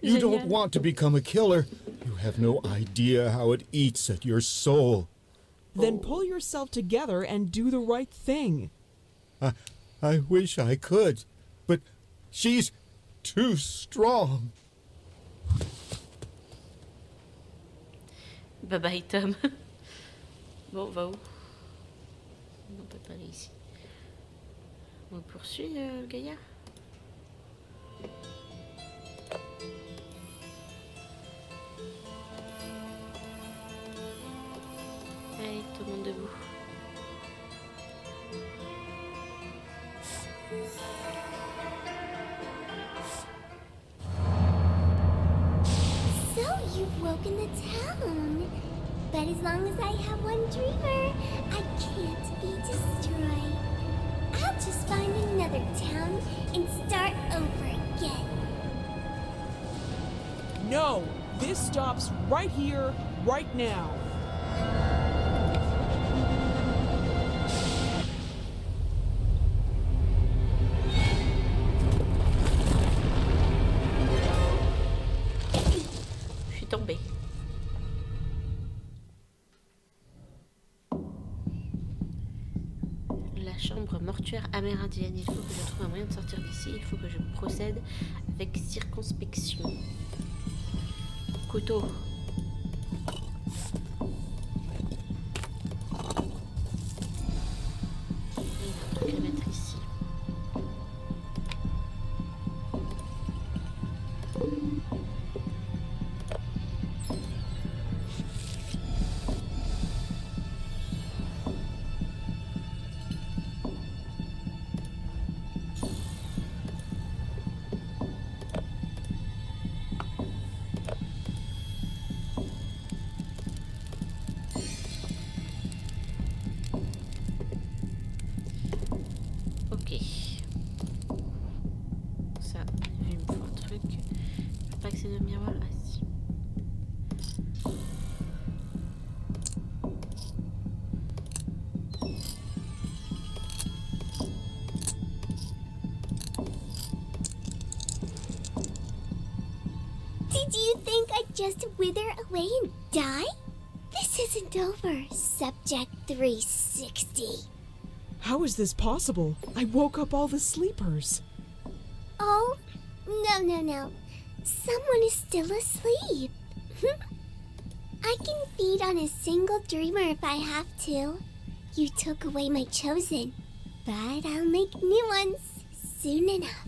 You don't Génial. want to become a killer. You have no idea how it eats at your soul. Then pull yourself together and do the right thing. I wish I could, but she's too strong. Bye bye Tom. Bon, on va où? On peut pas aller ici. On poursuit le gaillard? Allez, tout le monde debout. So you've woken the town. But as long as I have one dreamer, I can't be destroyed. I'll just find another town and start over again. No, this stops right here, right now. Je suis tombée. La chambre mortuaire amérindienne. Il faut que je trouve un moyen de sortir d'ici. Il faut que je procède avec circonspection. Couteau. Il y a un truc à mettre ici. truc. Je peux pas accéder au miroir. Ah si. Did you think I'd just wither away and die? This isn't over, Subject 360. How is this possible? I woke up all the sleepers. Oh, no. Someone is still asleep. I can feed on a single dreamer if I have to. You took away my chosen, but I'll make new ones soon enough.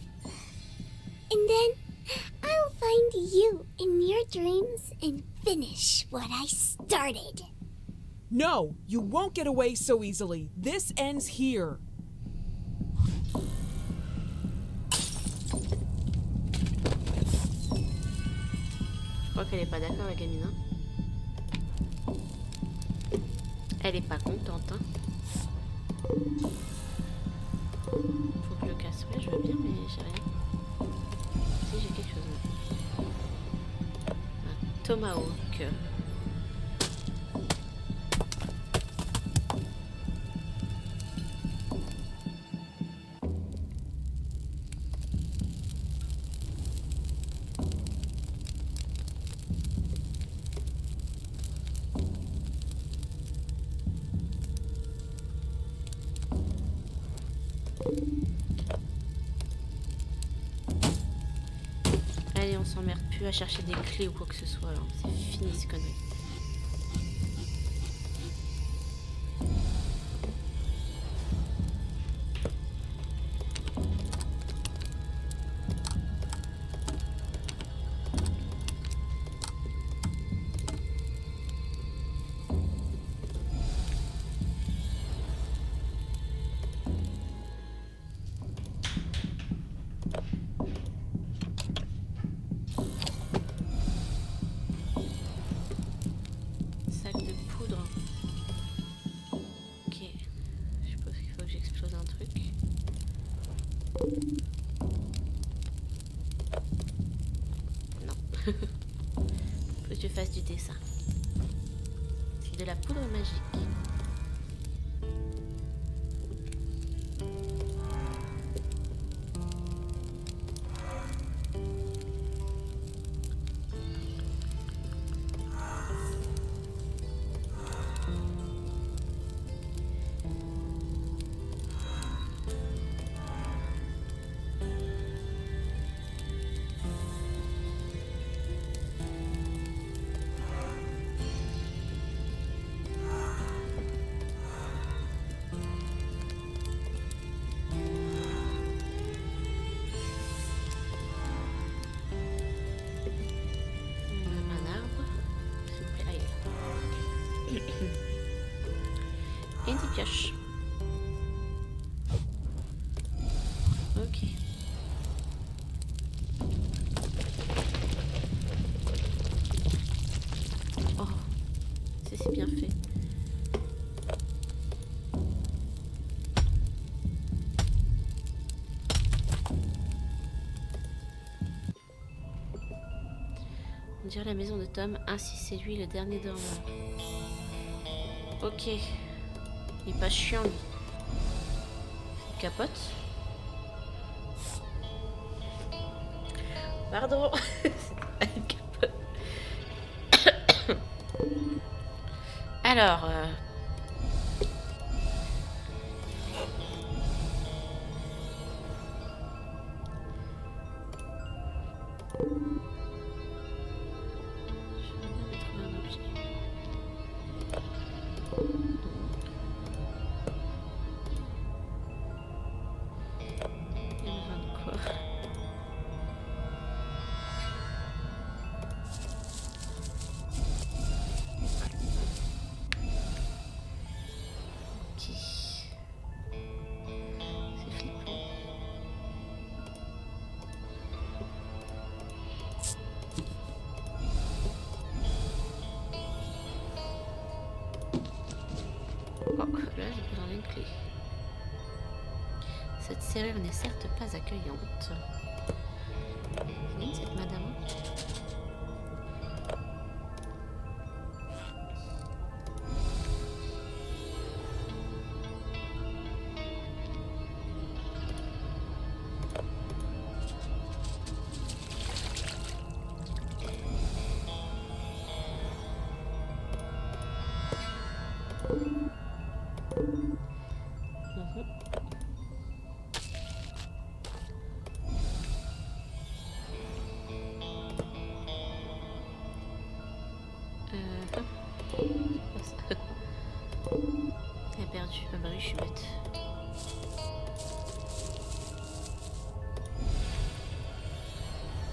And then I'll find you in your dreams and finish what I started. No, you won't get away so easily. This ends here. Je crois qu'elle est pas d'accord la gamine. Hein. Elle est pas contente. Hein. Faut que je le casse. Ouais, je veux bien, mais j'ai rien. Si, j'ai quelque chose là. Un tomahawk. Allez, on s'emmerde plus à chercher des clés ou quoi que ce soit. C'est fini ce connerie. Faut que tu fasses du dessin. C'est de la poudre magique. Et une petite pioche. Ok. Oh, c'est bien fait. On dirait la maison de Tom, ainsi c'est lui le dernier dormeur. Ok. Il est pas chiant lui. Il capote. Pardon. Il capote. Alors. Là, j'ai besoin d'une clé. Cette serrure n'est certes pas accueillante. C'est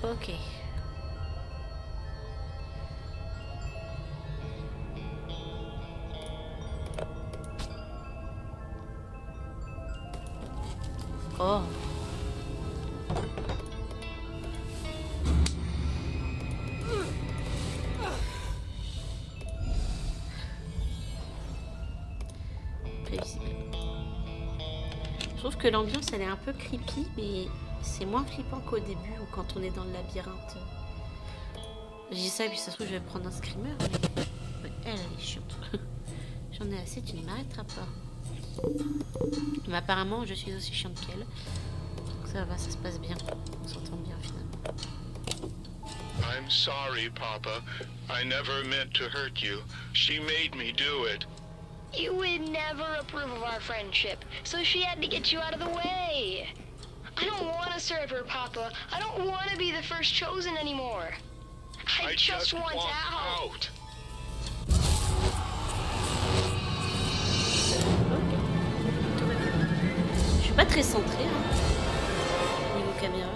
Ok. Oh. Prévisible. Je trouve que l'ambiance elle est un peu creepy, mais c'est moins flippant qu'au début ou quand on est dans le labyrinthe. Je dis ça et puis ça se trouve je vais prendre un screamer. Mais elle est chiante. J'en ai assez, tu ne m'arrêteras pas. Mais apparemment je suis aussi chiante qu'elle. Donc ça va, ça se passe bien. On s'entend bien finalement. I'm sorry, Papa. I never meant to hurt you. She made me do it. You would never approve of our friendship, so she had to get you out of the way. I don't want to serve her, Papa. I don't want to be the first chosen anymore. I just want out. Je suis pas très centrée niveau caméra.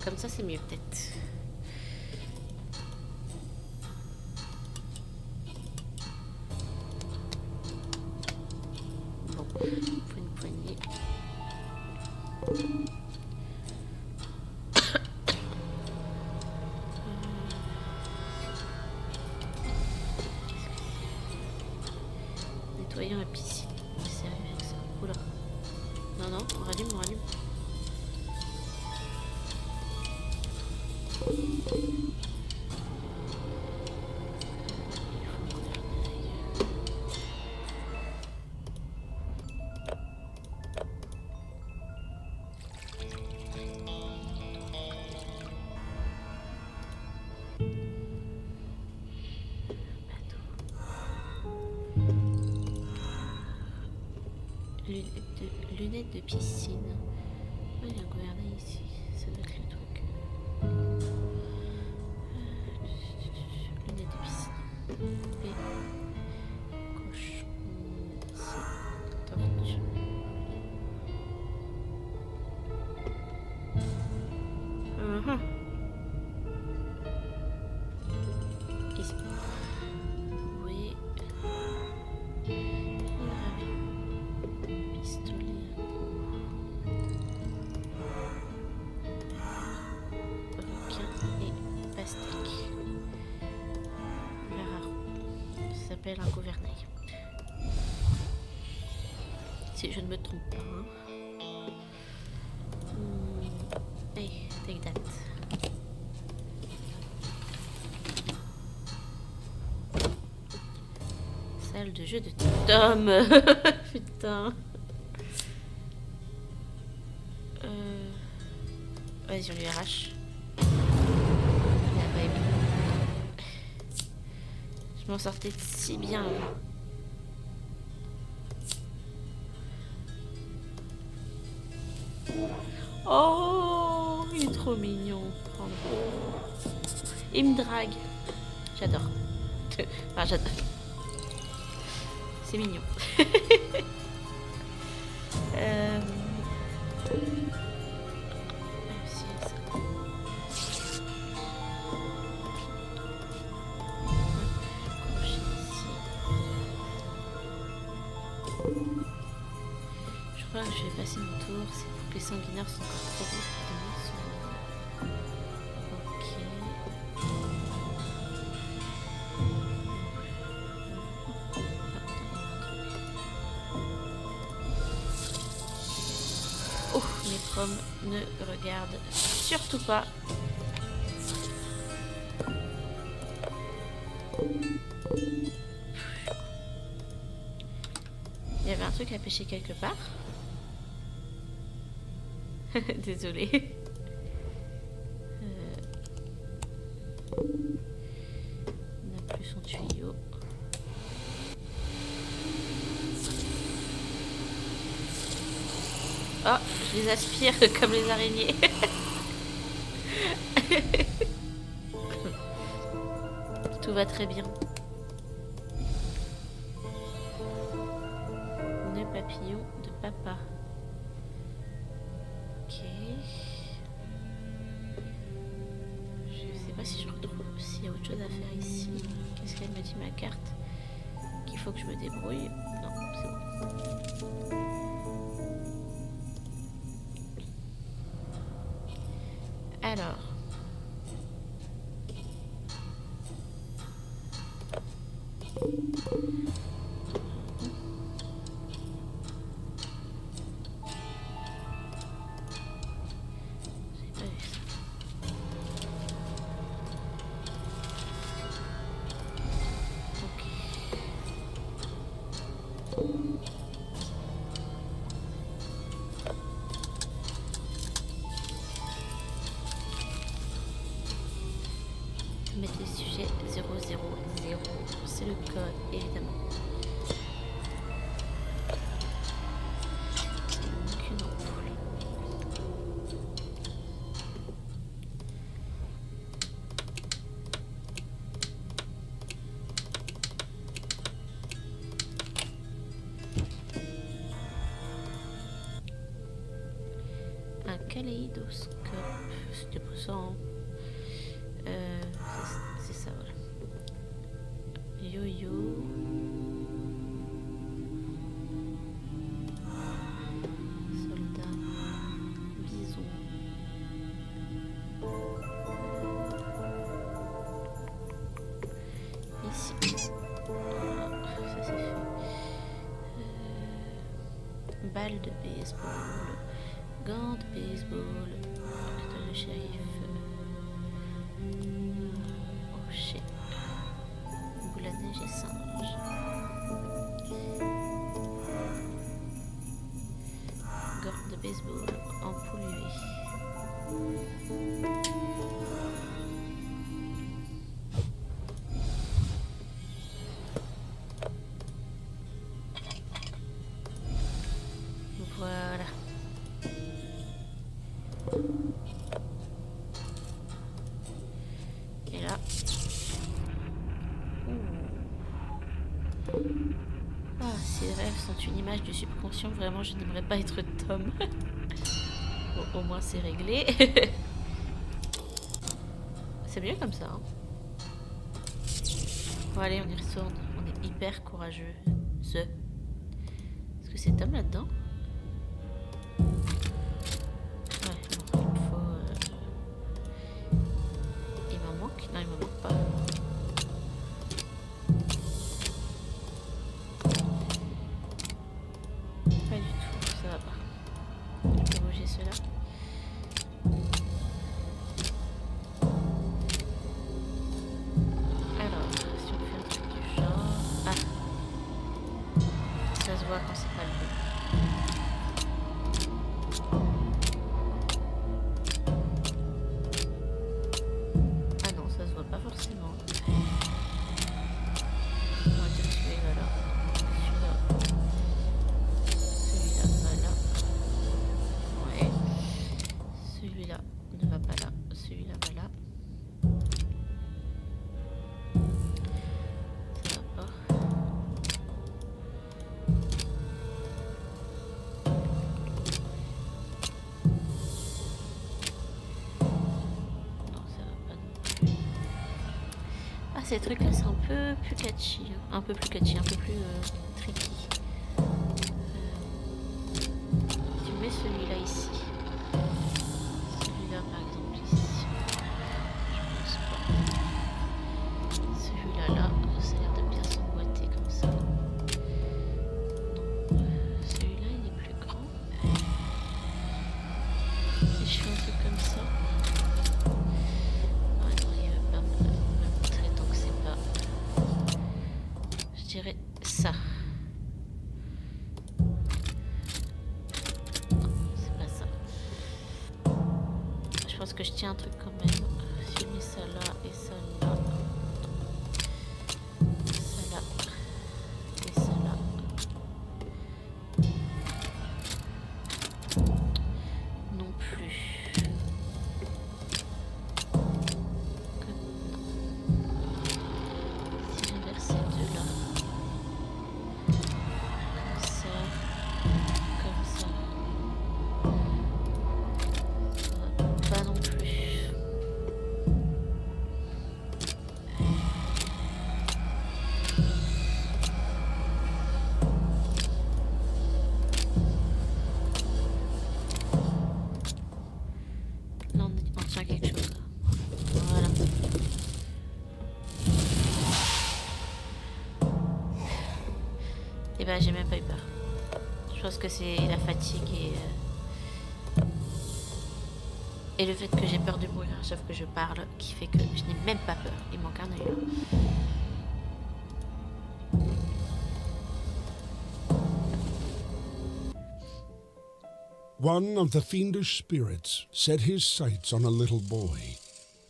Comme ça c'est mieux peut-être. Bon, il faut une poignée. Nettoyons la piscine. On va s'arriver avec ça. Oula. Non, non, on rallume, on rallume. Lunettes de piscine. Oh, il y a un gouvernail ici. Ça doit être le truc. Lunettes de piscine. Et cochon. C'est tortue. Ici. Oui. Pistolet. Et pastèque. Verre à roux. Ça s'appelle un gouvernail. Si je ne me trompe pas. Hey, take that. Salle de jeu de Tom. Putain. Vas-y, on lui arrache. Il a pas aimé. Je m'en sortais si bien. Oh, il est trop mignon. Il me drague. J'adore. Enfin, j'adore. C'est mignon. Je crois que je vais passer mon tour. Ces poupées sanguinaires sont encore trop beaux pour donner son... Ok. Oh, mes pommes ne regardent surtout pas. Il y avait un truc à pêcher quelque part. Désolée. On n'a plus son tuyau. Oh, je les aspire comme les araignées. Tout va très bien. Nœud papillon de papa. Ok. Je sais pas si je retrouve s'il y a autre chose à faire ici. Qu'est-ce qu'elle me dit ma carte? Qu'il faut que je me débrouille. Non, c'est bon. Alors. Mettre les sujets 000. C'est le code, évidemment. Donc une ampoule. Un kaléidoscope. C'était pour ça, hein. C'est ça, voilà. Yo-yo. Soldat. Bison. Ici. Ça c'est fait. Balle de baseball. Gants de baseball. Étoile de shérif. Rocher. Boule à neige et singe. Gants de baseball. Ampoule UV. Voilà. Et là. Ah, ces rêves sont une image du subconscient. Vraiment, je n'aimerais pas être Tom. Bon, au moins, c'est réglé. C'est mieux comme ça. Hein. Bon, allez, on y retourne. On est hyper courageux. Est-ce que c'est Tom là-dedans? Ouais, bon, il faut... Il m'en manque? Non, il m'en manque pas. Pas du tout, ça va pas. Je peux bouger cela. Alors, si on fait un truc du genre... Ah! Ça se voit quand c'est pas le bon. Ah non, ça se voit pas forcément. On va dire celui-là là. Celui-là. Celui-là va là. Ouais. Celui-là ne va pas là. Celui-là va là. Ça va pas. Non, ça va pas non plus. Ah, ces trucs là, c'est un peu plus catchy. Hein. Un peu plus catchy, un peu plus tricky. Tu mets celui-là ici. Celui-là par exemple ici. Je pense pas. Celui-là là, ça a l'air de bien s'emboîter comme ça. Non. Celui-là il est plus grand. Si je fais un truc comme ça. Ah non, il veut pas me montrer tant que c'est pas. Je dirais ça. Non, c'est pas ça. Je pense que je tiens un truc quand même. Si je mets ça là et ça là. Ça là. Et ça là. Non plus. Comme non. Si j'inverse ces deux là. Comme ça. Comme ça. bah j'ai même pas eu peur. Je pense que c'est la fatigue et le fait que j'ai peur de mourir, sauf que je parle, qui fait que je n'ai même pas peur. Il manque un œil là. One of the fiendish spirits set his sights on a little boy,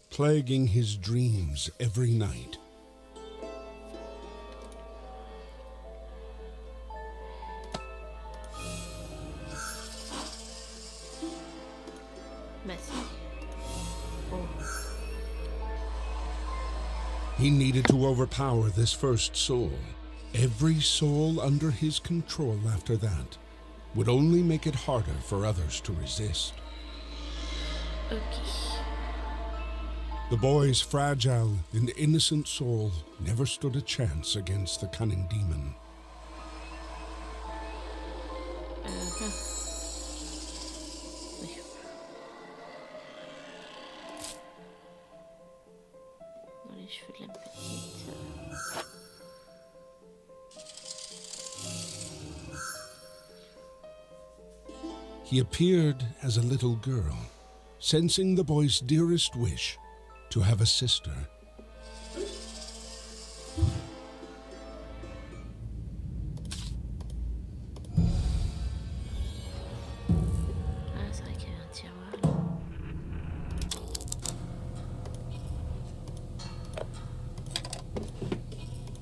plaguing his dreams every night. He needed to overpower this first soul. Every soul under his control after that would only make it harder for others to resist. Okay. The boy's fragile and innocent soul never stood a chance against the cunning demon. Dans les cheveux de la petite. He appeared as a little girl, sensing the boy's dearest wish to have a sister. Ah, c'est vrai qu'il y avait un tiroir là.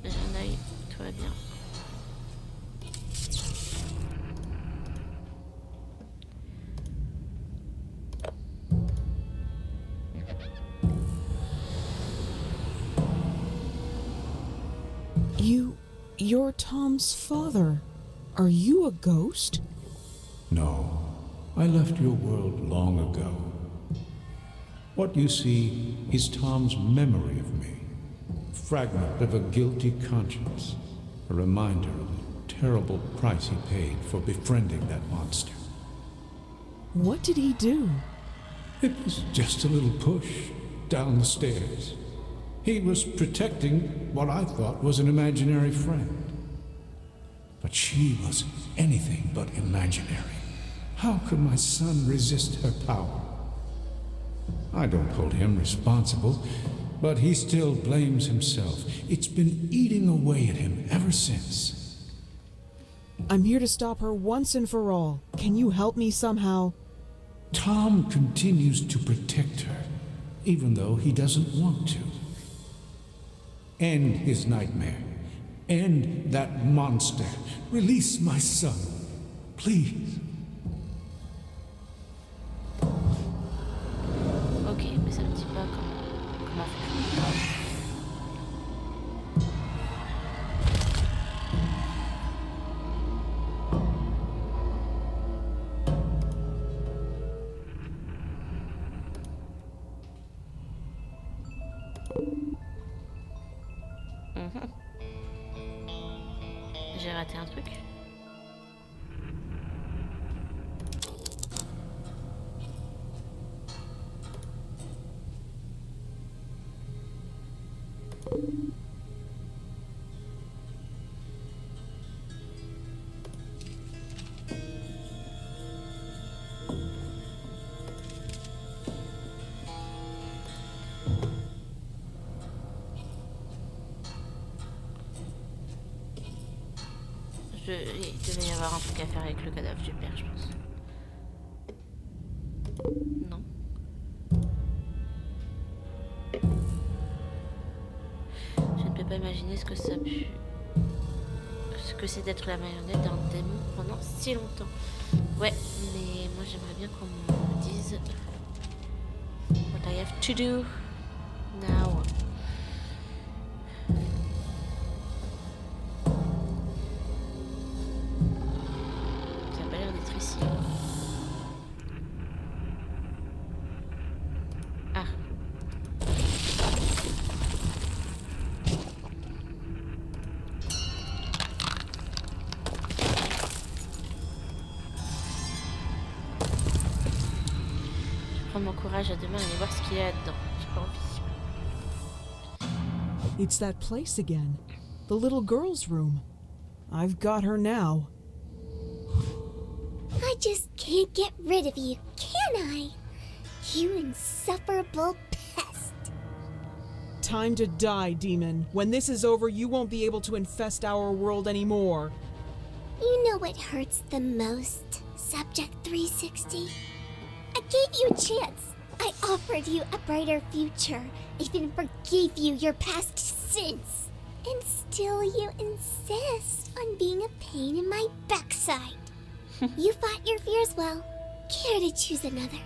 J'ai un œil, tout va bien. You're Tom's father. Are you a ghost? No, I left your world long ago. What you see is Tom's memory of me, a fragment of a guilty conscience, a reminder of the terrible price he paid for befriending that monster. What did he do? It was just a little push down the stairs. He was protecting what I thought was an imaginary friend. But she was anything but imaginary. How could my son resist her power? I don't hold him responsible, but he still blames himself. It's been eating away at him ever since. I'm here to stop her once and for all. Can you help me somehow? Tom continues to protect her, even though he doesn't want to. End his nightmare. End that monster. Release my son. Please. Ok, mais ça me dit pas comment faire. J'ai raté un truc. Il devait y avoir un truc à faire avec le cadavre du père, je pense. Non. Je ne peux pas imaginer ce que ça a pu... ce que c'est d'être la marionnette d'un démon pendant si longtemps. Ouais, mais moi j'aimerais bien qu'on me dise... what I have to do now. Mon courage à demain et aller voir ce qu'il y a dedans. J'ai pas envie. It's that place again. The little girl's room. I've got her now. I just can't get rid of you, can I? You insufferable pest. Time to die, demon. When this is over, you won't be able to infest our world anymore. You know what hurts the most, Subject 360? I gave you a chance. I offered you a brighter future, even forgave you your past sins. And still you insist on being a pain in my backside. You fought your fears well. Care to choose another?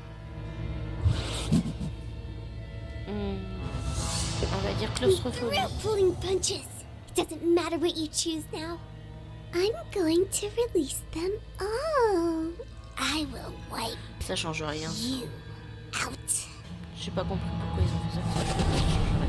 On va dire We claustrophobie. grew pulling punches. It doesn't matter what you choose now. I'm going to release them all. I will wipe Ça change rien. you out. J'ai pas compris pourquoi ils ont fait ça. Ça change rien.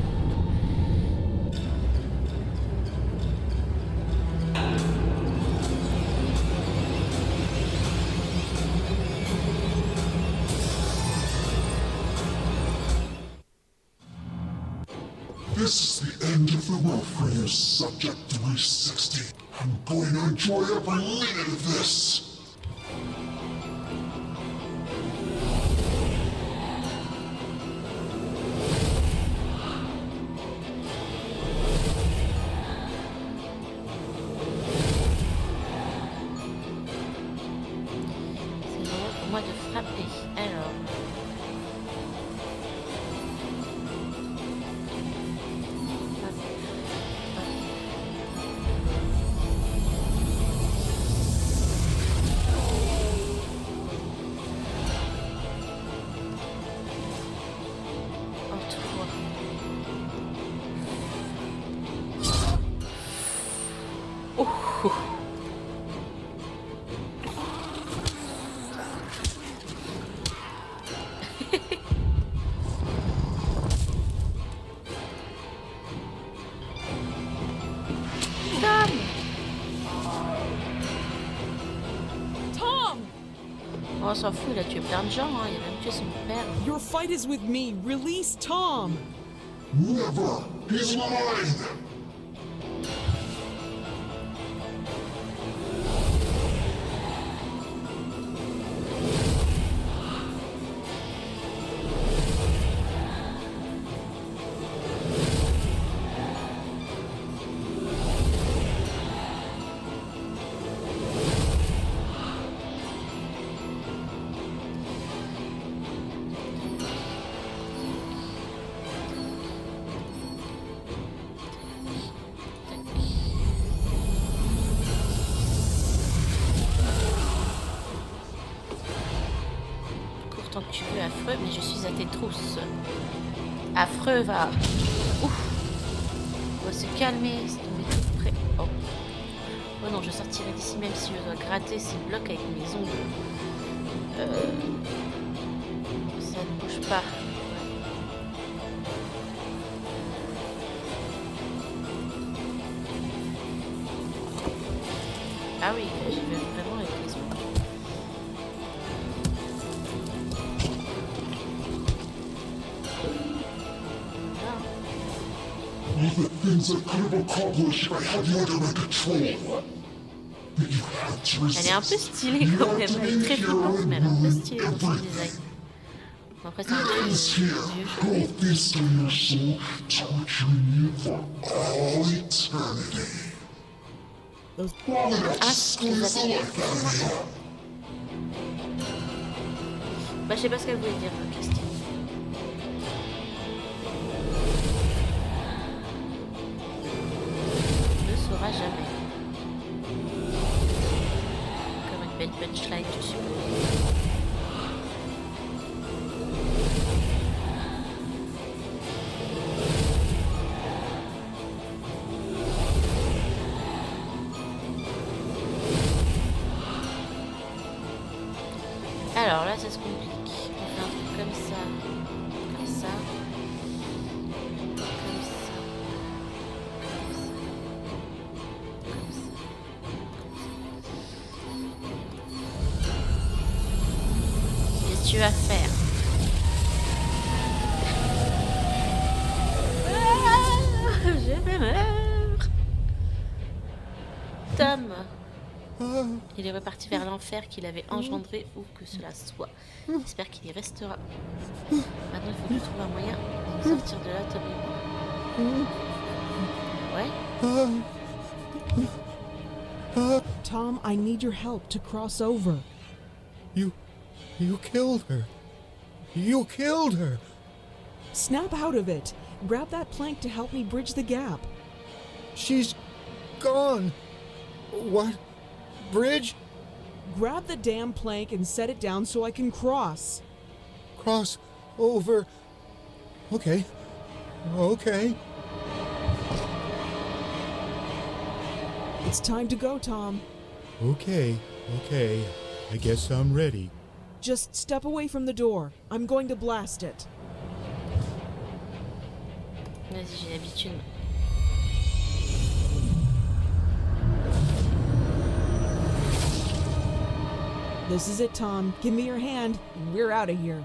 This is the end of the road for you, Subject 360. I'm going to enjoy every minute of this. C'est le moment pour moi de frapper. Alors. Oh, on s'en fout, il a tué plein de gens, hein. Il a même tué son père. Your fight is with me. Release Tom. Never! He's mine! Tant que tu veux, affreux, mais je suis à tes trousses. Affreux, va. Ouf. On va se calmer, c'est tombé tout près. Oh. Oh non, je sortirai d'ici même si je dois gratter ces blocs avec mes ongles. Ça ne bouge pas. Ah oui, je vais vraiment avec les ongles. All the things I could have accomplished if I had you under my control. But you had to Elle est un peu resist. stylée You quand had même, to elle est make très your flippante, mais elle est un peu stylée dans son everything. design. Bon, après, c'est un truc Is vieux here, jeu. all this in your soul, torturing you for all eternity. Long enough to Ah, squeeze the life out of you. Bah, je sais pas ce qu'elle voulait dire, Christine. On ne saura jamais. Comme une belle punchline, je suppose. Alors là, ça se complique. On fait un truc comme ça. Comme ça. Comme ça. Comme ça. Qu'est-ce que tu vas faire? Ah, je vais meurs. Tom. Il est reparti vers l'enfer qu'il avait engendré, où que cela soit. J'espère qu'il y restera. Maintenant, il faut que je trouve un moyen de sortir de là, Tom et moi. Ouais. Tom, I need your help to cross over. You killed her. You killed her. Snap out of it. Grab that plank to help me bridge the gap. She's gone. What? Bridge? Grab the damn plank and set it down so I can cross. Cross over. Okay. Okay. It's time to go, Tom. Okay. I guess I'm ready. Just step away from the door. I'm going to blast it. Vas-y, j'ai l'habitude. This is it, Tom. Give me your hand. We're out of here.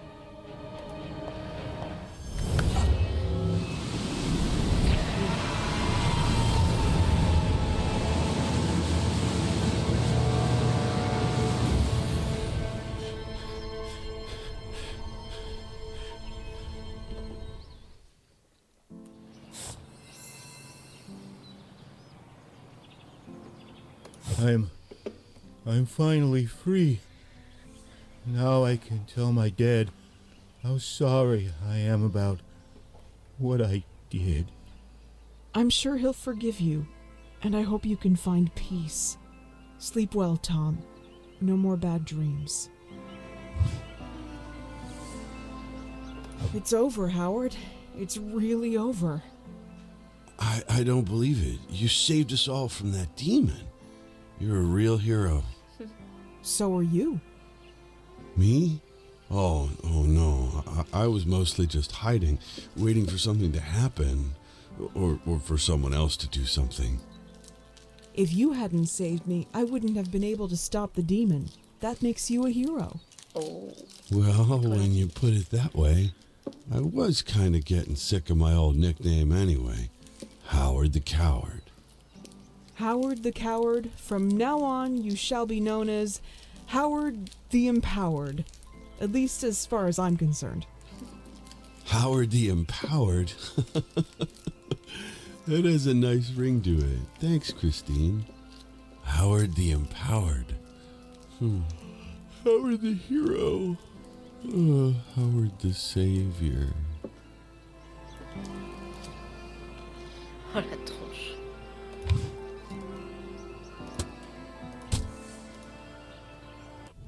I'm finally free. Now I can tell my dad how sorry I am about what I did. I'm sure he'll forgive you, and I hope you can find peace. Sleep well, Tom. No more bad dreams. It's over, Howard. It's really over. I don't believe it. You saved us all from that demon. You're a real hero. So are you. Me? Oh no. I was mostly just hiding, waiting for something to happen, or for someone else to do something. If you hadn't saved me, I wouldn't have been able to stop the demon. That makes you a hero. Oh. Well, when you put it that way, I was kind of getting sick of my old nickname anyway. Howard the Coward. Howard the Coward. From now on, you shall be known as Howard the Empowered. At least as far as I'm concerned. Howard the Empowered? That has a nice ring to it. Thanks, Christine. Howard the Empowered. Howard the Hero. Howard the Savior. Oh la tronche.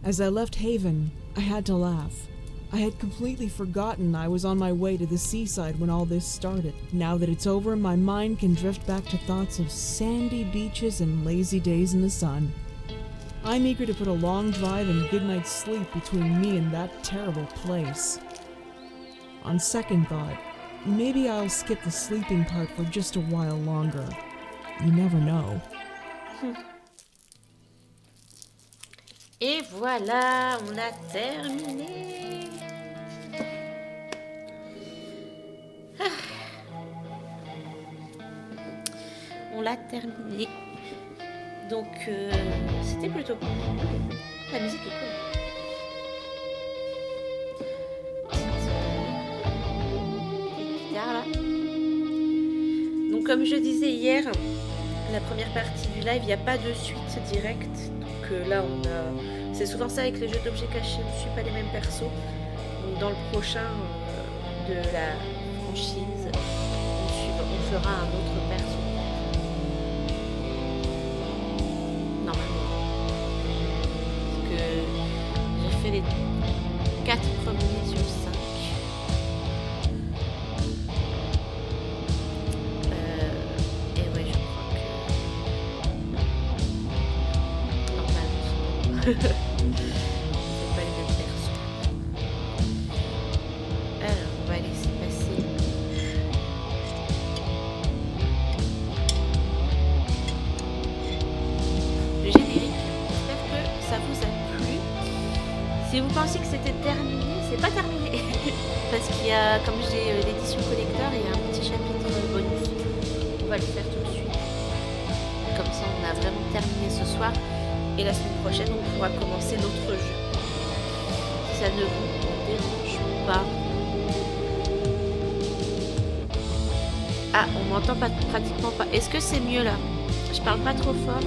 As I left Haven, I had to laugh. I had completely forgotten I was on my way to the seaside when all this started. Now that it's over, my mind can drift back to thoughts of sandy beaches and lazy days in the sun. I'm eager to put a long drive and good night's sleep between me and that terrible place. On second thought, maybe I'll skip the sleeping part for just a while longer. You never know. Et voilà, on a terminé. On l'a terminé. Donc, c'était plutôt cool. La musique est cool. Petite guitare là. Donc, comme je disais hier, la première partie du live, il n'y a pas de suite directe. Donc là, on a... C'est souvent ça avec les jeux d'objets cachés, on ne suit pas les mêmes persos. Donc, dans le prochain de la franchise, on fera un autre perso. Parce que j'ai fait les 4 premiers sur 5. Et ouais, je crois que normalement c'est pas les mêmes persos. Alors on va laisser passer. Le générique. J'espère que ça vous a plu. Si vous pensez que c'était terminé, c'est pas terminé. Parce qu'il y a, comme j'ai l'édition collector, il y a un petit chapitre bonus. On va le faire tout de suite. Comme ça, on a vraiment terminé ce soir. Et la semaine prochaine, on pourra commencer notre jeu. Si ça ne vous dérange pas. Ah, on m'entend pas, pratiquement pas. Est-ce que c'est mieux là? Je parle pas trop fort.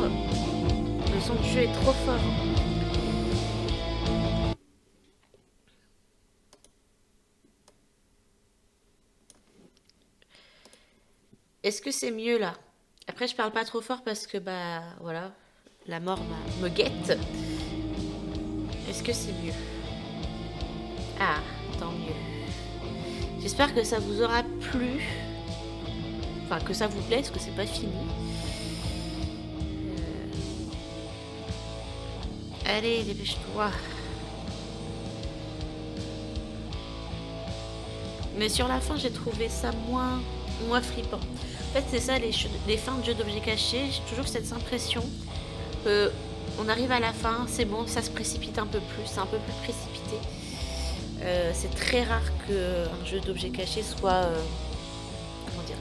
Le son du jeu est trop fort. Est-ce que c'est mieux là? Après, je parle pas trop fort parce que, bah, voilà, la mort me guette. Est-ce que c'est mieux? Ah, tant mieux. J'espère que ça vous aura plu. Enfin, que ça vous plaît, parce que c'est pas fini. Allez, dépêche-toi. Mais sur la fin, j'ai trouvé ça moins flippant. En fait, c'est ça, les fins de jeux d'objets cachés. J'ai toujours cette impression que on arrive à la fin, c'est bon, ça se précipite un peu plus, c'est un peu plus précipité. C'est très rare qu'un jeu d'objets cachés soit, comment dire,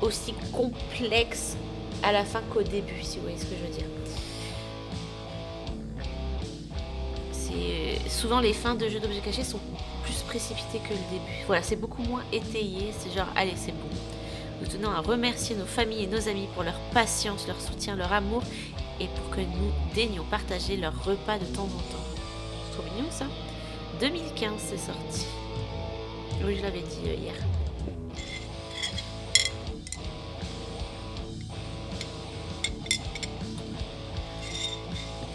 aussi complexe à la fin qu'au début, si vous voyez ce que je veux dire. Souvent les fins de jeux d'objets cachés sont plus précipitées que le début. Voilà, c'est beaucoup moins étayé, c'est genre, allez, c'est bon. Nous tenons à remercier nos familles et nos amis pour leur patience, leur soutien, leur amour et pour que nous daignions partager leur repas de temps en temps. C'est trop mignon ça. 2015 c'est sorti. Oui, je l'avais dit hier.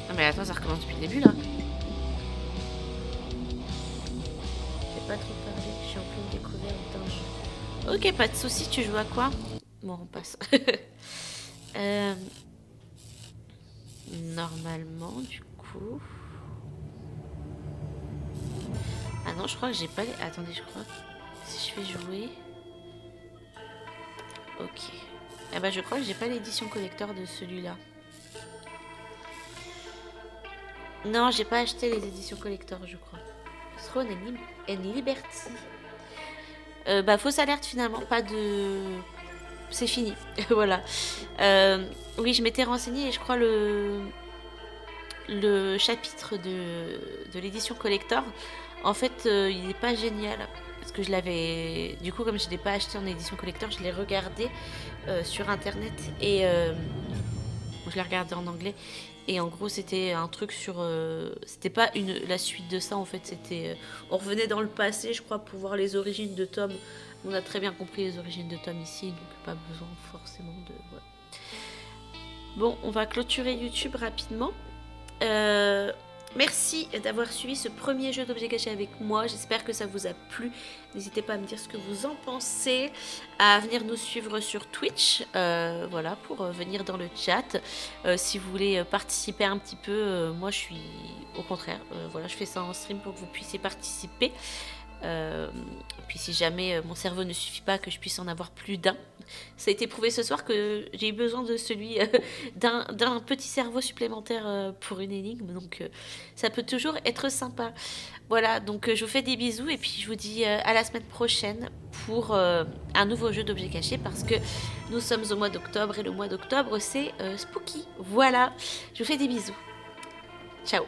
Ah mais attends, ça recommence depuis le début là. J'ai pas trop parlé, je suis en pleine découverte d'un jeu. Ok, pas de soucis, tu joues à quoi? Bon, on passe. Normalement, du coup... Ah non, je crois que j'ai pas les... Attendez, je crois que si je fais jouer... Ok. Ah bah je crois que j'ai pas l'édition collector de celui-là. Non, j'ai pas acheté les éditions collector, je crois. Throne and Liberty. Bah fausse alerte finalement, pas de... C'est fini, voilà. Oui, je m'étais renseignée et je crois le chapitre de l'édition collector, en fait, il n'est pas génial. Parce que je l'avais... Du coup, comme je ne l'ai pas acheté en édition collector, je l'ai regardé sur internet et je l'ai regardé en anglais. Et en gros, c'était un truc sur... c'était pas la suite de ça, en fait. C'était... on revenait dans le passé, je crois, pour voir les origines de Tom. On a très bien compris les origines de Tom ici, donc pas besoin forcément de... Voilà. Bon, on va clôturer YouTube rapidement. Merci d'avoir suivi ce premier jeu d'objets cachés avec moi. J'espère que ça vous a plu. N'hésitez pas à me dire ce que vous en pensez, à venir nous suivre sur Twitch, voilà, pour venir dans le chat. Si vous voulez participer un petit peu, moi je suis au contraire, voilà, je fais ça en stream pour que vous puissiez participer. Puis si jamais mon cerveau ne suffit pas, que je puisse en avoir plus d'un. Ça a été prouvé ce soir que j'ai eu besoin de celui d'un petit cerveau supplémentaire pour une énigme, donc ça peut toujours être sympa. Voilà, donc je vous fais des bisous et puis je vous dis à la semaine prochaine pour un nouveau jeu d'objets cachés, parce que nous sommes au mois d'octobre et le mois d'octobre c'est spooky. Voilà, je vous fais des bisous. Ciao.